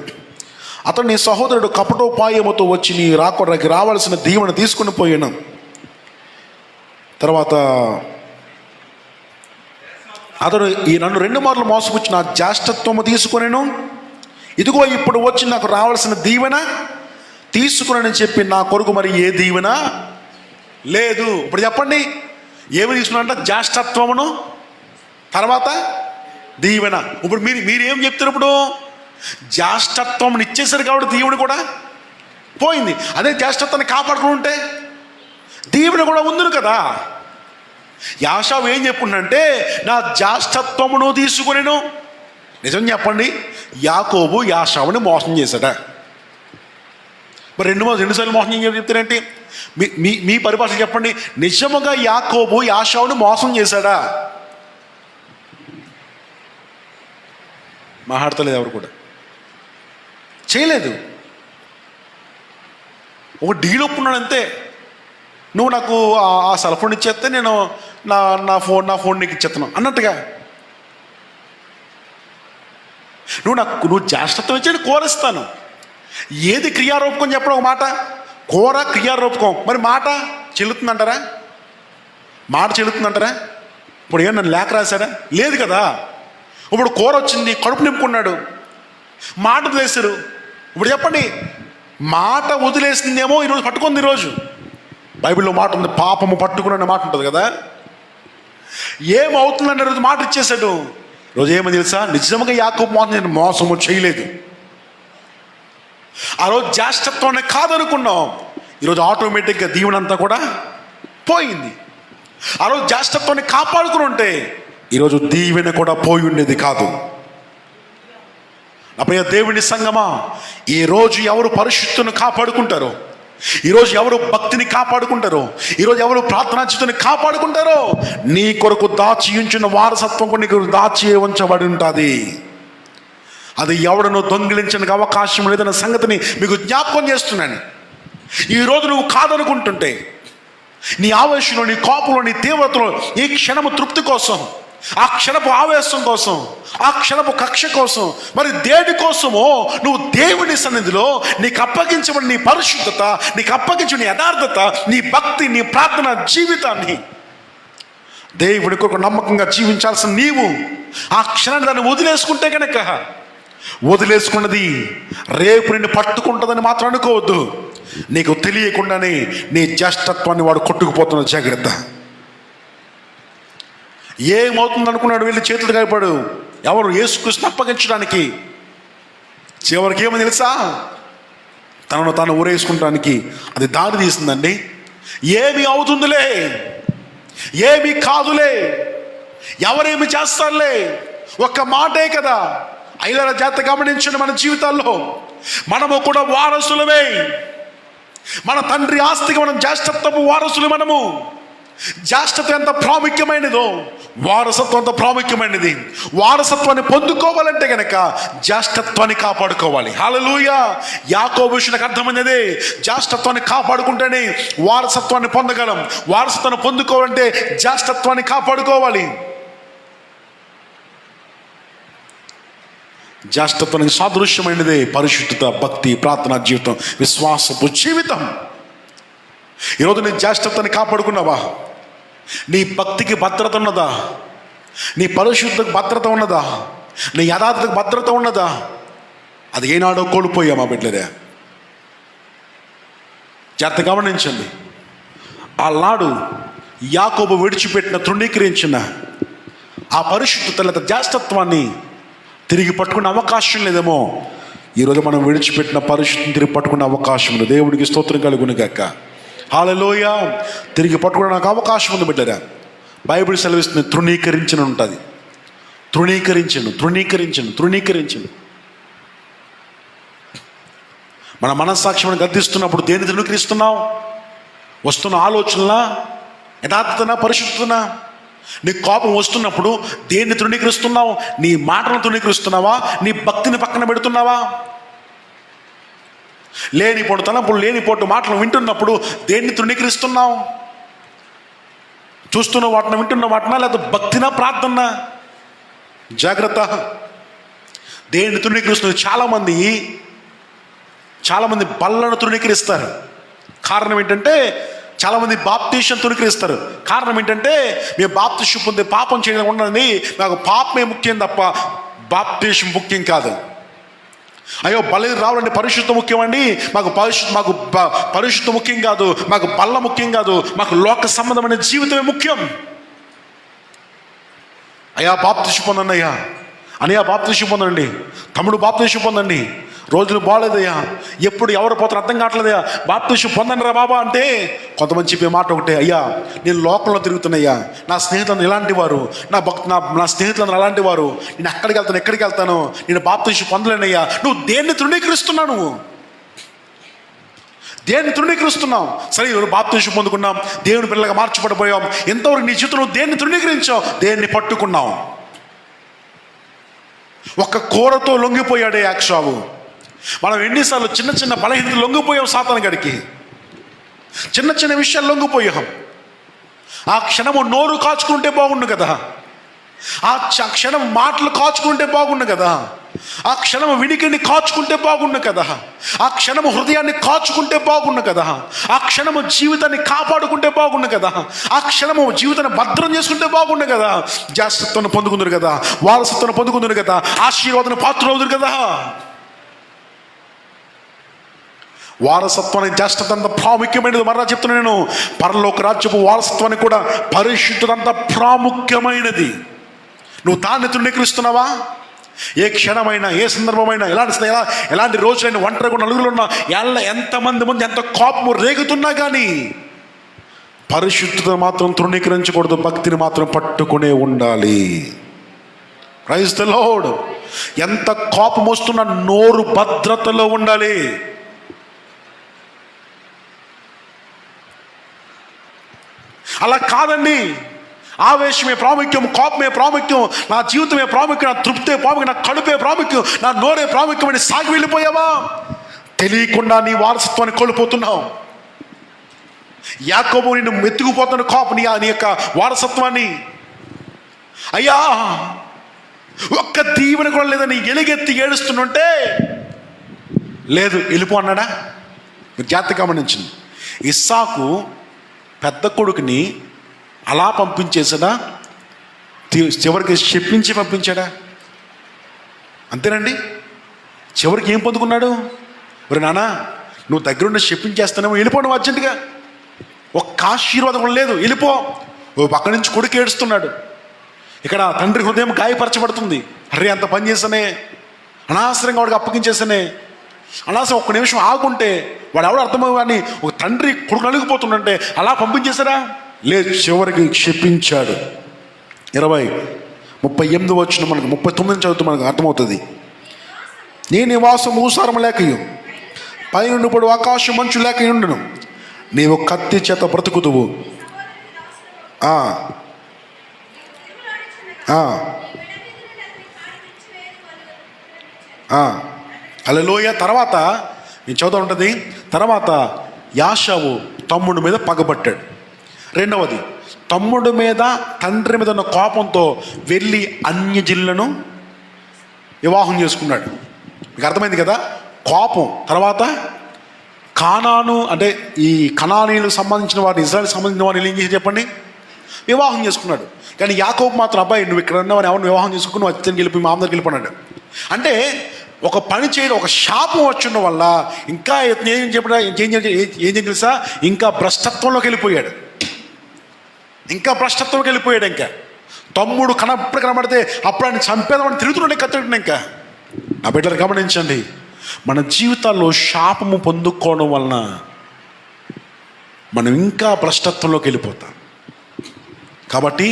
అతను నీ సహోదరుడు కపటోపాయముతో వచ్చి నీ రాకొడకి రావాల్సిన దీవెన తీసుకుని పోయాను. తర్వాత అతడు నన్ను 2 మార్లు మోసపుచ్చి నా జ్యేష్ఠత్వము తీసుకునేను, ఇదిగో ఇప్పుడు వచ్చి నాకు రావాల్సిన దీవెన తీసుకుని చెప్పి నా కొరకు మరి ఏ దీవెన లేదు. ఇప్పుడు చెప్పండి, ఏమి తీసుకున్నారంట? జ్యేష్ఠత్వమును, తర్వాత దీవెన. ఇప్పుడు మీరేం చెప్తారు? ఇప్పుడు జ్యేష్ఠత్వం ఇచ్చేసారు కాబట్టి దీవెన కూడా పోయింది. అదే జ్యేష్ఠత్వాన్ని కాపాడుకుని ఉంటే దీవెన కూడా ఉందును కదా. యాషావు ఏం చెప్పుండంటే, నా జ్యేష్ఠత్వమును తీసుకునేను. నిజం చెప్పండి, యాకోబు యాషావుని మోసం చేశాడా? మరి రెండుసార్లు మోసం చెప్తారేంటి? మీ పరిభాష చెప్పండి. నిజముగా యాకోబు యాషావుని మోసం చేశాడా? మాట్లాడతలేదు, ఎవరు కూడా చేయలేదు. ఒక డీల్ ఒప్పున్నాడు అంతే. నువ్వు నాకు ఆ సెల్ ఫోన్ ఇచ్చేస్తే నేను నా ఫోన్ నీకు ఇచ్చేస్తున్నాను అన్నట్టుగా. నువ్వు జ్యేష్ఠత్వం ఇచ్చి కూర ఇస్తాను. ఏది క్రియారూపకం చెప్పడం ఒక మాట, కూర క్రియారూపకం. మరి మాట చెల్లుతుందంటారా? మాట చెల్లుతుందంటారా? ఇప్పుడు ఏం నన్ను లేఖ రాశారా? లేదు కదా. ఇప్పుడు కూర వచ్చింది, కడుపు నింపుకున్నాడు, మాట వదిలేశారు. ఇప్పుడు చెప్పండి, మాట వదిలేసిందేమో ఈరోజు పట్టుకుంది. ఈరోజు బైబిల్లో మాట ఉంది, పాపము పట్టుకున్న మాట ఉంటుంది కదా. ఏమవుతుందంటే రోజు మాట ఇచ్చేసాడు. రోజు ఏమని తెలుసా? నిజంగా యాకోబు మాట నేను మోసము చేయలేదు. ఆ రోజు జ్యేష్ఠత్వాన్ని కాదనుకున్నాం, ఈరోజు ఆటోమేటిక్గా దీవెనంతా కూడా పోయింది. ఆ రోజు జ్యేష్ఠత్వాన్ని కాపాడుకుని ఉంటే ఈరోజు దీవెన కూడా పోయి ఉండేది కాదు. నా ప్రియ దేవుని సంగమా, ఈరోజు ఎవరు పరిశుద్ధుని కాపాడుకుంటారో, ఈరోజు ఎవరు భక్తిని కాపాడుకుంటారో, ఈరోజు ఎవరు ప్రార్థనాచితుని కాపాడుకుంటారో, నీ కొరకు దాచి ఉంచిన వారసత్వం కూడా నీకు దాచి ఉంచబడి ఉంటుంది. అది ఎవడను దొంగిలించడానికి అవకాశం లేదన్న సంగతిని మీకు జ్ఞాపకం చేస్తున్నాను. ఈరోజు నువ్వు కాదనుకుంటుంటే, నీ ఆవేశంలో, నీ కోపంలో, నీ తీవ్రతలో, ఈ క్షణము తృప్తి కోసం, ఆ క్షణపు ఆవేశం కోసం, ఆ క్షణపు కక్ష కోసం, మరి దేని కోసమో నువ్వు దేవుని సన్నిధిలో నీకు అప్పగించబడిన నీ పరిశుద్ధత, నీకు అప్పగించిన నీ యథార్థత, నీ భక్తి, నీ ప్రార్థన జీవితాన్ని దేవుడి కొరకు నమ్మకంగా జీవించాల్సిన నీవు ఆ క్షణాన్ని దాన్ని వదిలేసుకుంటే కనుక, వదిలేసుకున్నది రేపు నిన్ను పట్టుకుంటుందని మాత్రం అనుకోవద్దు. నీకు తెలియకుండానే నీ జ్యేష్ఠత్వాన్ని వాడు కొట్టుకుపోతున్న జాగ్రత్త. ఏమవుతుంది అనుకున్నాడు? వెళ్ళి చేతులు కాయపడు. ఎవరు? యేసుక్రీస్తుని అప్పగించడానికి. చివరికి ఏమని తెలుసా? తనను తాను ఊరేసుకుంటానికి అది దారి తీసిందండి. ఏమి అవుతుందిలే, ఏమి కాదులే, ఎవరేమి చేస్తారులే, ఒక్క మాటే కదా. ఐదవ జాత గమనించండి, మన జీవితాల్లో మనము కూడా వారసులమే. మన తండ్రి ఆస్తికి మనం జ్యేష్ఠత్వపు వారసులు. మనము జ్యేష్ఠత్వం ఎంత ప్రాముఖ్యమైనదో వారసత్వం అంత ప్రాముఖ్యమైనది. వారసత్వాన్ని పొందుకోవాలంటే గనక జ్యేష్ఠత్వాన్ని కాపాడుకోవాలి. హల్లెలూయా. యాకోబు విషయానికి అర్థమైనదే, జ్యేష్ఠత్వాన్ని కాపాడుకుంటేనే వారసత్వాన్ని పొందగలం. వారసత్వాన్ని పొందుకోవాలంటే జ్యేష్ఠత్వాన్ని కాపాడుకోవాలి. జ్యేష్ఠత్వానికి సాదృశ్యమైనదే పరిశుద్ధత, భక్తి, ప్రార్థనా జీవితం, విశ్వాసపు జీవితం. ఈరోజు నీ జ్యేష్ఠత్వాన్ని కాపాడుకున్నావా? నీ భక్తికి భద్రత ఉన్నదా? నీ పరిశుద్ధకు భద్రత ఉన్నదా? నీ యథార్థకు భద్రత ఉన్నదా? అది ఏనాడో కోల్పోయామా బిడ్డలే? జాగ్రత్త గమనించండి. ఆనాడు యాకోబు విడిచిపెట్టిన, తృణీకరించిన ఆ పరిశుద్ధత లేదా జ్యేష్ఠత్వాన్ని తిరిగి పట్టుకునే అవకాశం లేదేమో. ఈరోజు మనం విడిచిపెట్టిన పరిశుద్ధిని తిరిగి పట్టుకునే అవకాశం ఉంది. దేవుడికి స్తోత్రం కలుగును గాక. హల్లెలూయా. తిరిగి పట్టుకోవడానికి అవకాశం ఉంది బిడ్డరా. బైబిల్ సెలవిస్తుంది, తృణీకరించిన ఉంటుంది. తృణీకరించను. మన మనస్సాక్ష్యం గద్దిస్తున్నప్పుడు దేన్ని తృణీకరిస్తున్నావు? వస్తున్న ఆలోచనలా, యథార్థతనా, పరిశుద్ధతనా? నీ కోపం వస్తున్నప్పుడు దేన్ని తృణీకరిస్తున్నావు? నీ మాటలను తృణీకరిస్తున్నావా? నీ భక్తిని పక్కన పెడుతున్నావా? లేనిపోటు తలంపులు, లేనిపోటు మాటలు వింటున్నప్పుడు దేన్ని తృణీకరిస్తున్నావు? చూస్తున్న వాటిని, వింటున్న వాటినా, లేదా భక్తినా, ప్రార్థన? జాగ్రత్త. దేన్ని తృణీకరిస్తున్నారు? చాలామంది బల్లను తృణీకరిస్తారు. కారణం ఏంటంటే, చాలామంది బాప్తీసం తృణీకరిస్తారు. కారణం ఏంటంటే, మేము బాప్తీసం పొందే పాపం చేయడం ఉండదండి, నాకు పాపమే ముఖ్యం తప్ప బాప్తీసం ముఖ్యం కాదు. అయ్యో బలి రావాలంటే పరిశుద్ధం ముఖ్యమండి, మాకు పరిశుద్ధం ముఖ్యం కాదు, మాకు బల్ల ముఖ్యం కాదు, మాకు లోక సంబంధమైన జీవితమే ముఖ్యం. అయ్యా బాప్తీసం పొందండి, అయ్యా అన్నయ్య బాప్తీసం పొందండి, తమ్ముడు బాప్తీసం పొందండి, రోజులు బాగలేదయ్యా, ఎప్పుడు ఎవరు పోతారు అర్థం కావట్లేదయ్యా, బాప్తీసం పొందండి రా బాబా అంటే కొంతమంది చెప్పే మాట ఒకటే, అయ్యా నేను లోకంలో తిరుగుతున్నాయ్యా, నా స్నేహితులను ఇలాంటి వారు, నా స్నేహితులను అలాంటి వారు, నేను ఎక్కడికి వెళ్తాను, నేను బాప్తీసం పొందలేనయ్యా. నువ్వు దేన్ని తృణీకరిస్తున్నావు? దేన్ని తృణీకరిస్తున్నావు? సరే ఈరోజు బాప్తీసం పొందుకున్నాం, దేవుని పిల్లగా మార్చబడిపోయాం, ఎంతవరకు నీ జీవితంలో దేన్ని తృణీకరించావు? దేన్ని పట్టుకున్నావు? ఒక్క కూరతో లొంగిపోయాడే యాక్షావు. మనం ఎన్నిసార్లు చిన్న చిన్న బలహీనతలు లొంగిపోయాం సాతాను గడికి, చిన్న విషయాలు లొంగిపోయాం. ఆ క్షణము నోరు కాచుకుంటే బాగుండు కదా. ఆ క్షణం మాటలు కాచుకుంటే బాగుండు కదా, ఆ క్షణం వినికిడిని కాచుకుంటే బాగుండు కదా, ఆ క్షణము హృదయాన్ని కాచుకుంటే బాగుండు కదా, ఆ క్షణము జీవితాన్ని కాపాడుకుంటే బాగుండు కదా, ఆ క్షణము జీవితాన్ని భద్రం చేసుకుంటే బాగుండు కదా. జ్యేష్ఠత్వాన్ని పొందుకుందరు కదా, వారసత్వాన్ని పొందుకుందరు కదా, ఆశీర్వాదాన్ని పాత్రలు అవుతారు కదా. వారసత్వానికి జ్యేష్ఠత అంత ప్రాముఖ్యమైనది. మరలా చెప్తున్నా నేను, పరలోక రాజ్యపు వారసత్వానికి కూడా పరిశుద్ధత అంత ప్రాముఖ్యమైనది. నువ్వు దాన్ని తృణీకరిస్తున్నావా? ఏ క్షణమైనా, ఏ సందర్భమైనా, ఎలాంటి రోజులైనా, ఒంటరిగా నలుగురు ఉన్నా, ఎంతమంది ముందు ఎంత కోపము రేగుతున్నా కానీ పరిశుద్ధత మాత్రం తృణీకరించకూడదు. భక్తిని మాత్రం పట్టుకునే ఉండాలి. Praise the Lord. ఎంత కోపం వస్తున్నా నోరు భద్రతలో ఉండాలి. అలా కాదండి, ఆవేశమే ప్రాముఖ్యం, కోపమే ప్రాముఖ్యం, నా జీవితమే ప్రాముఖ్యం, నా తృప్తే ప్రాముఖ్యం, నా కడుపే ప్రాముఖ్యం, నా నోరే ప్రాముఖ్యం అని సాగి వెళ్ళిపోయావా? తెలియకుండా నీ వారసత్వాన్ని కోల్పోతున్నావు. యాకోబు నిన్ను మెత్తుకుపోతున్న కోపం నీ యొక్క వారసత్వాన్ని. అయ్యా, ఒక్క దీవెన కూడా లేదని ఎలుగెత్తి ఏడుస్తుంటే లేదు వెళ్ళిపో అన్నాడా? మీరు జాగ్రత్త గమనించింది. ఇస్సాకు పెద్ద కొడుకుని అలా పంపించేసాడా? చివరికి చెప్పించి పంపించాడా? అంతేనండి. చివరికి ఏం పొందుకున్నాడు? మరి నాన్న, నువ్వు దగ్గరుండి చెప్పించేస్తానేమో, వెళ్ళిపోవడం అర్జెంటుగా. ఒక్క ఆశీర్వాదం కూడా లేదు, వెళ్ళిపో. ఓ పక్క నుంచి కొడుకు ఏడుస్తున్నాడు. ఇక్కడ తండ్రి హృదయం గాయపరచబడుతుంది. అరే, అంత పని చేసానే, అనవసరంగా వాడికి అప్పగించేసానే, అనవసరం ఒక్క నిమిషం ఆగుంటే వాడు ఎవడో అర్థమని ఒక తండ్రి కొడుకు నలిగిపోతుందంటే అలా పంపించేశారా? లేదు, చివరికి క్షపించాడు. 38 వచ్చిన మనకు 39 చదువుతూ మనకు అర్థమవుతుంది. నీ నివాసం ఊసారం లేకయు, పైనుండి పడు ఆకాశం మంచు లేకయుండును, నీవు కత్తి చేత బ్రతుకుతువు. హల్లెలూయా. తర్వాత నేను చదువుతూ ఉంటుంది. తర్వాత యాషావు తమ్ముడి మీద పగబట్టాడు. రెండవది, తమ్ముడి మీద తండ్రి మీద ఉన్న కోపంతో వెళ్ళి అన్యజనులను వివాహం చేసుకున్నాడు. మీకు అర్థమైంది కదా, కోపం. తర్వాత కానాను అంటే ఈ కనానీయులకు సంబంధించిన వారిని, ఇజ్రాయెల్కి సంబంధించిన వారిని ఏం చేసి చెప్పండి, వివాహం చేసుకున్నాడు. కానీ యాకోబు మాత్రం, అబ్బాయి నువ్వు ఇక్కడ ఉన్నావని ఎవరిని వివాహం చేసుకుని నువ్వు అత్యంత గెలిపి మా అందరికి వెళ్ళిపోన్నాడు. అంటే ఒక పని చేయడం, ఒక శాపం వచ్చిన వల్ల ఇంకా ఏం తెలుసా, ఇంకా భ్రష్టత్వంలోకి వెళ్ళిపోయాడు. ఇంకా తమ్ముడు ఎప్పుడు కనబడితే అప్పుడు ఆయన చంపేదామని తిరుగుతుండే కత్తింటున్నా. ఇంకా నా బిడ్డలు గమనించండి, మన జీవితాల్లో శాపము పొందుకోవడం వలన మనం ఇంకా భ్రష్టత్వంలోకి వెళ్ళిపోతాం. కాబట్టి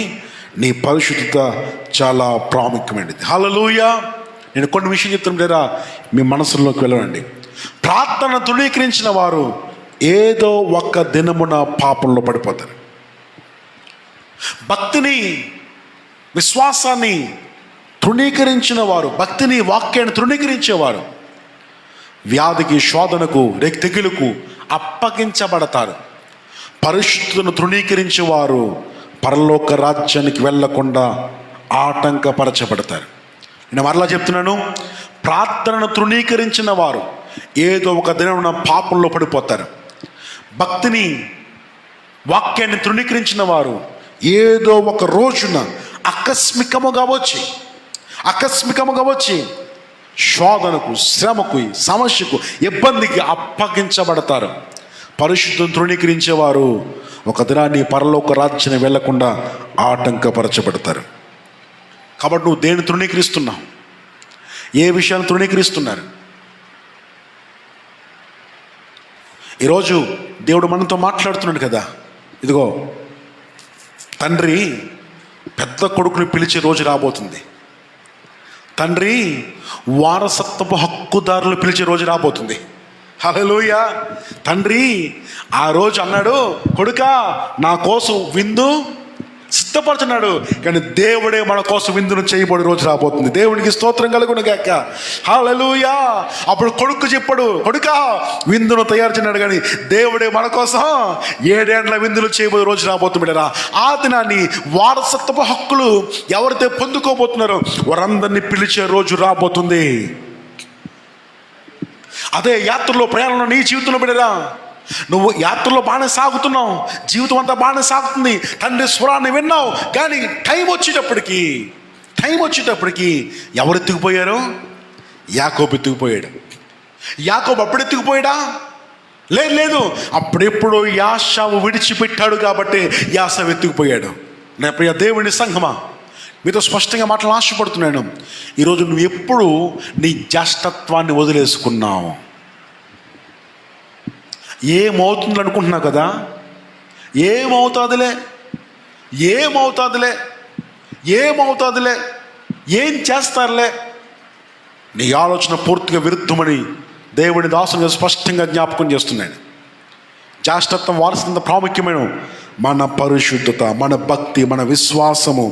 నీ పరిశుద్ధత చాలా ప్రాముఖ్యమైనది. హల్లెలూయా. నేను కొన్ని విషయం చెప్తున్నా, మీ మనసుల్లోకి వెళ్ళండి. ప్రార్థన తృణీకరించిన వారు ఏదో ఒక్క దినమున పాపంలో పడిపోతారు. భక్తిని, విశ్వాసాన్ని తృణీకరించిన వారు, భక్తిని, వాక్యాన్ని తృణీకరించేవారు వ్యాధికి, శోధనకు, తెగులుకు అప్పగించబడతారు. పరిశుద్ధతను తృణీకరించేవారు పరలోక రాజ్యానికి వెళ్లకుండా ఆటంకపరచబడతారు. నేను మరలా చెప్తున్నాను, ప్రార్థనను తృణీకరించిన వారు ఏదో ఒక దినమున పాపంలో పడిపోతారు. భక్తిని, వాక్యాన్ని తృణీకరించిన వారు ఏదో ఒక రోజున ఆకస్మికముగా వచ్చి శోధనకు, శ్రమకు, సమస్యకు, ఇబ్బందికి అప్పగించబడతారు. పరిశుద్ధం తృణీకరించేవారు ఒక దినాన్ని పరలోక రాజ్యాన్ని వెళ్లకుండా ఆటంకపరచబడతారు. కాబట్టి నువ్వు దేన్ని తృణీకరిస్తున్నావు? ఏ విషయాన్ని తృణీకరిస్తున్నారు? ఈరోజు దేవుడు మనతో మాట్లాడుతున్నాడు కదా. ఇదిగో, తండ్రి పెద్ద కొడుకుని పిలిచే రోజు రాబోతుంది. తండ్రి వారసత్వపు హక్కుదారులు పిలిచే రోజు రాబోతుంది. హల్లెలూయా. తండ్రి ఆ రోజు అన్నాడు, కొడుకా నా కోసం విందు సిద్ధపరచున్నాడు. కానీ దేవుడే మన కోసం విందును చేయబడి రోజు రాబోతుంది. దేవునికి స్తోత్రం కలుగును గాక. హల్లెలూయా. అప్పుడు కొడుకు చెప్పాడు, కొడుకా విందును తయారు చేయన్నాడు. కానీ దేవుడే మన కోసం 7 ఏండ్ల విందులు చేయబోయే రోజు రాబోతుంది. ఆ దినాన్ని వారసత్వపు హక్కులు ఎవరైతే పొందుకోబోతున్నారో వారందరినీ పిలిచే రోజు రాబోతుంది. అదే యాత్రలో ప్రయాణంలో నీ జీవితంలో బిడ్డరా, నువ్వు యాత్రలో బాగానే సాగుతున్నావు, జీవితం అంతా బాగానే సాగుతుంది, తండ్రి స్వరాన్ని విన్నావు. కానీ టైం వచ్చేటప్పటికి ఎవరు ఎత్తుకుపోయారు? యాకోబు ఎత్తుకుపోయాడు. యాకోబు అప్పుడు ఎత్తుకుపోయాడా? లేదు, అప్పుడెప్పుడు యాషావు విడిచిపెట్టాడు కాబట్టి యాసవు ఎత్తుకుపోయాడు. నా ప్రియ దేవుని సంఘమా, మీతో స్పష్టంగా మాటలు ఆశపడుతున్నాను. ఈరోజు నువ్వు ఎప్పుడు నీ జ్యేష్ఠత్వాన్ని వదిలేసుకున్నావు? ఏమవుతుంది అనుకుంటున్నావు కదా? ఏమవుతుందిలే, ఏం చేస్తారులే, నీ ఆలోచన పూర్తిగా విరుద్ధమని దేవుని దాసునిగా స్పష్టంగా జ్ఞాపకం చేస్తున్నాను. జ్యేష్ఠత్వం వారసత్వం ప్రాముఖ్యమైన మన పరిశుద్ధత, మన భక్తి, మన విశ్వాసము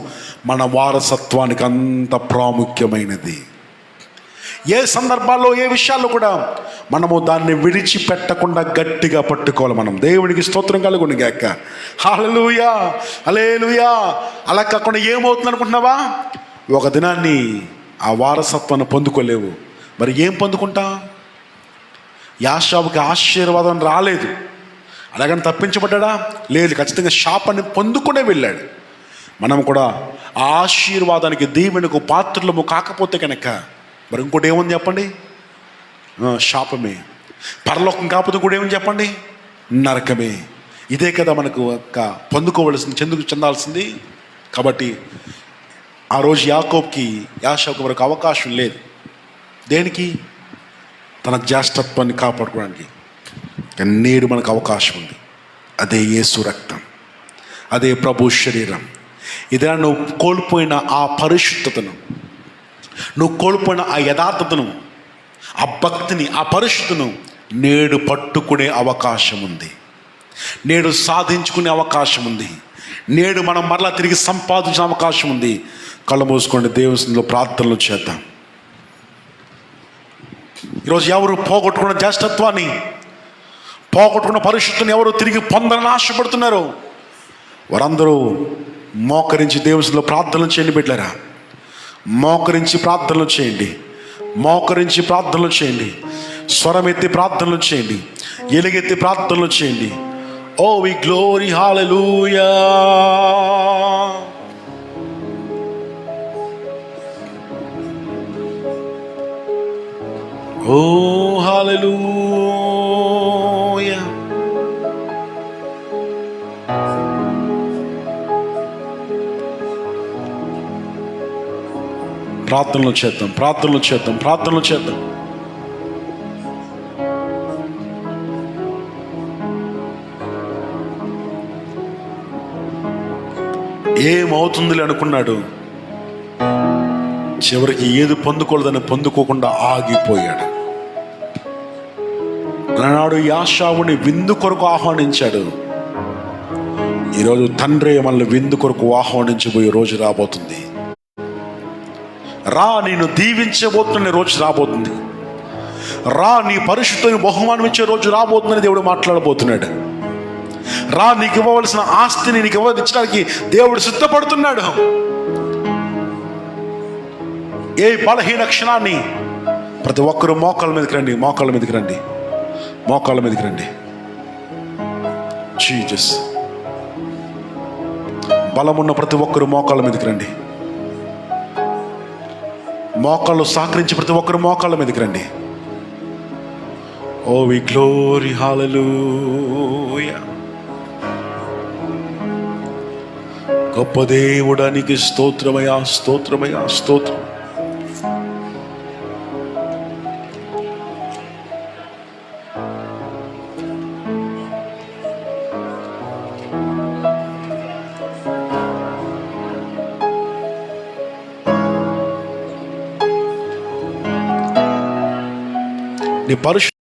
మన వారసత్వానికి అంత ప్రాముఖ్యమైనది. ఏ సందర్భాల్లో, ఏ విషయాల్లో కూడా మనము దాన్ని విడిచిపెట్టకుండా గట్టిగా పట్టుకోవాలి. మనం దేవునికి స్తోత్రం కలుగును గాక. హల్లెలూయా, హల్లెలూయా. అలా కాకుండా ఏమవుతుంది అనుకుంటున్నావా? ఒక దినాన్ని ఆ వారసత్వాన్ని పొందుకోలేవు. మరి ఏం పొందుకుంటా? యాషావుకి ఆశీర్వాదం రాలేదు, అలాగని తప్పించబడ్డా? లేదు, ఖచ్చితంగా శాపాన్ని పొందుకునే వెళ్ళాడు. మనం కూడా ఆ ఆశీర్వాదానికి, దీవెనకు పాత్రలము కాకపోతే కనుక మరి ఇంకోటి ఏముంది చెప్పండి? శాపమే. పరలోకం కాకపోతే కూడా ఏమని చెప్పండి? నరకమే. ఇదే కదా మనకు పొందుకోవలసింది, చెందాల్సింది. కాబట్టి ఆ రోజు యాషావుకి వరకు అవకాశం లేదు. దేనికి? తన జ్యేష్ఠత్వాన్ని కాపాడుకోవడానికి. కానీ నేడు మనకు అవకాశం ఉంది. అదే యేసు రక్తం, అదే ప్రభు శరీరం. ఇదే నువ్వు కోల్పోయిన ఆ పరిశుద్ధతను, నువ్వు కోల్పోయిన ఆ యథార్థతను, ఆ భక్తిని, ఆ పరిశుద్ధను నేడు పట్టుకునే అవకాశం ఉంది. నేడు సాధించుకునే అవకాశం ఉంది. నేడు మనం మరలా తిరిగి సంపాదించిన అవకాశం ఉంది. కళ్ళు మూసుకోండి, దేవునిలో ప్రార్థనలు చేద్దాం. ఈరోజు ఎవరు పోగొట్టుకున్న జ్యేష్ఠత్వాన్ని, పోగొట్టుకున్న పరిశుద్ధిని ఎవరు తిరిగి పొందాలని ఆశపడుతున్నారు? వారందరూ మోకరించి దేవునిలో ప్రార్థనలు చేయండి. బిడ్డలారా, మోకరించి ప్రార్థనలు చేయండి. స్వరం ఎత్తి ప్రార్థనలు చేయండి. ఎలుగెత్తి ప్రార్థనలు చేయండి. ఓ వి గ్లోరీ, హల్లెలూయా. ఓ హల్లెలూయా. ప్రార్థనలు చేద్దాం. ఏమవుతుందిలే అనుకున్నాడు, చివరికి ఏది పొందుకోలేదని పొందుకోకుండా ఆగిపోయాడు. ఆనాడు యాషావుని విందు కొరకు ఆహ్వానించాడు. ఈరోజు తండ్రి మనల్ని విందు కొరకు ఆహ్వానించబోయే రోజు రాబోతుంది. రా, నేను దీవించబోతున్న రోజు రాబోతుంది. రా, నీ పరిశుద్ధని బహుమానం ఇచ్చే రోజు రాబోతుందని దేవుడు మాట్లాడబోతున్నాడు. రా, నీకు ఇవ్వవలసిన ఆస్తిని నీకు ఇవ్వడానికి దేవుడు సిద్ధపడుతున్నాడు. ఏ బలహీన క్షణాన్ని ప్రతి ఒక్కరూ మోకాళ్ళ మీదకి రండి. జీసస్, బలమున్న ప్రతి ఒక్కరు మోకాళ్ళ మీదకి రండి. మోకాళ్ళు సహకరించి ప్రతి ఒక్కరు మోకాళ్ళ మీదకి రండి. ఓ వి గ్లోరీ, హల్లెలూయా. గొప్ప దేవుడానికి స్తోత్రమయ్యా. నీ పరిశుద్ధ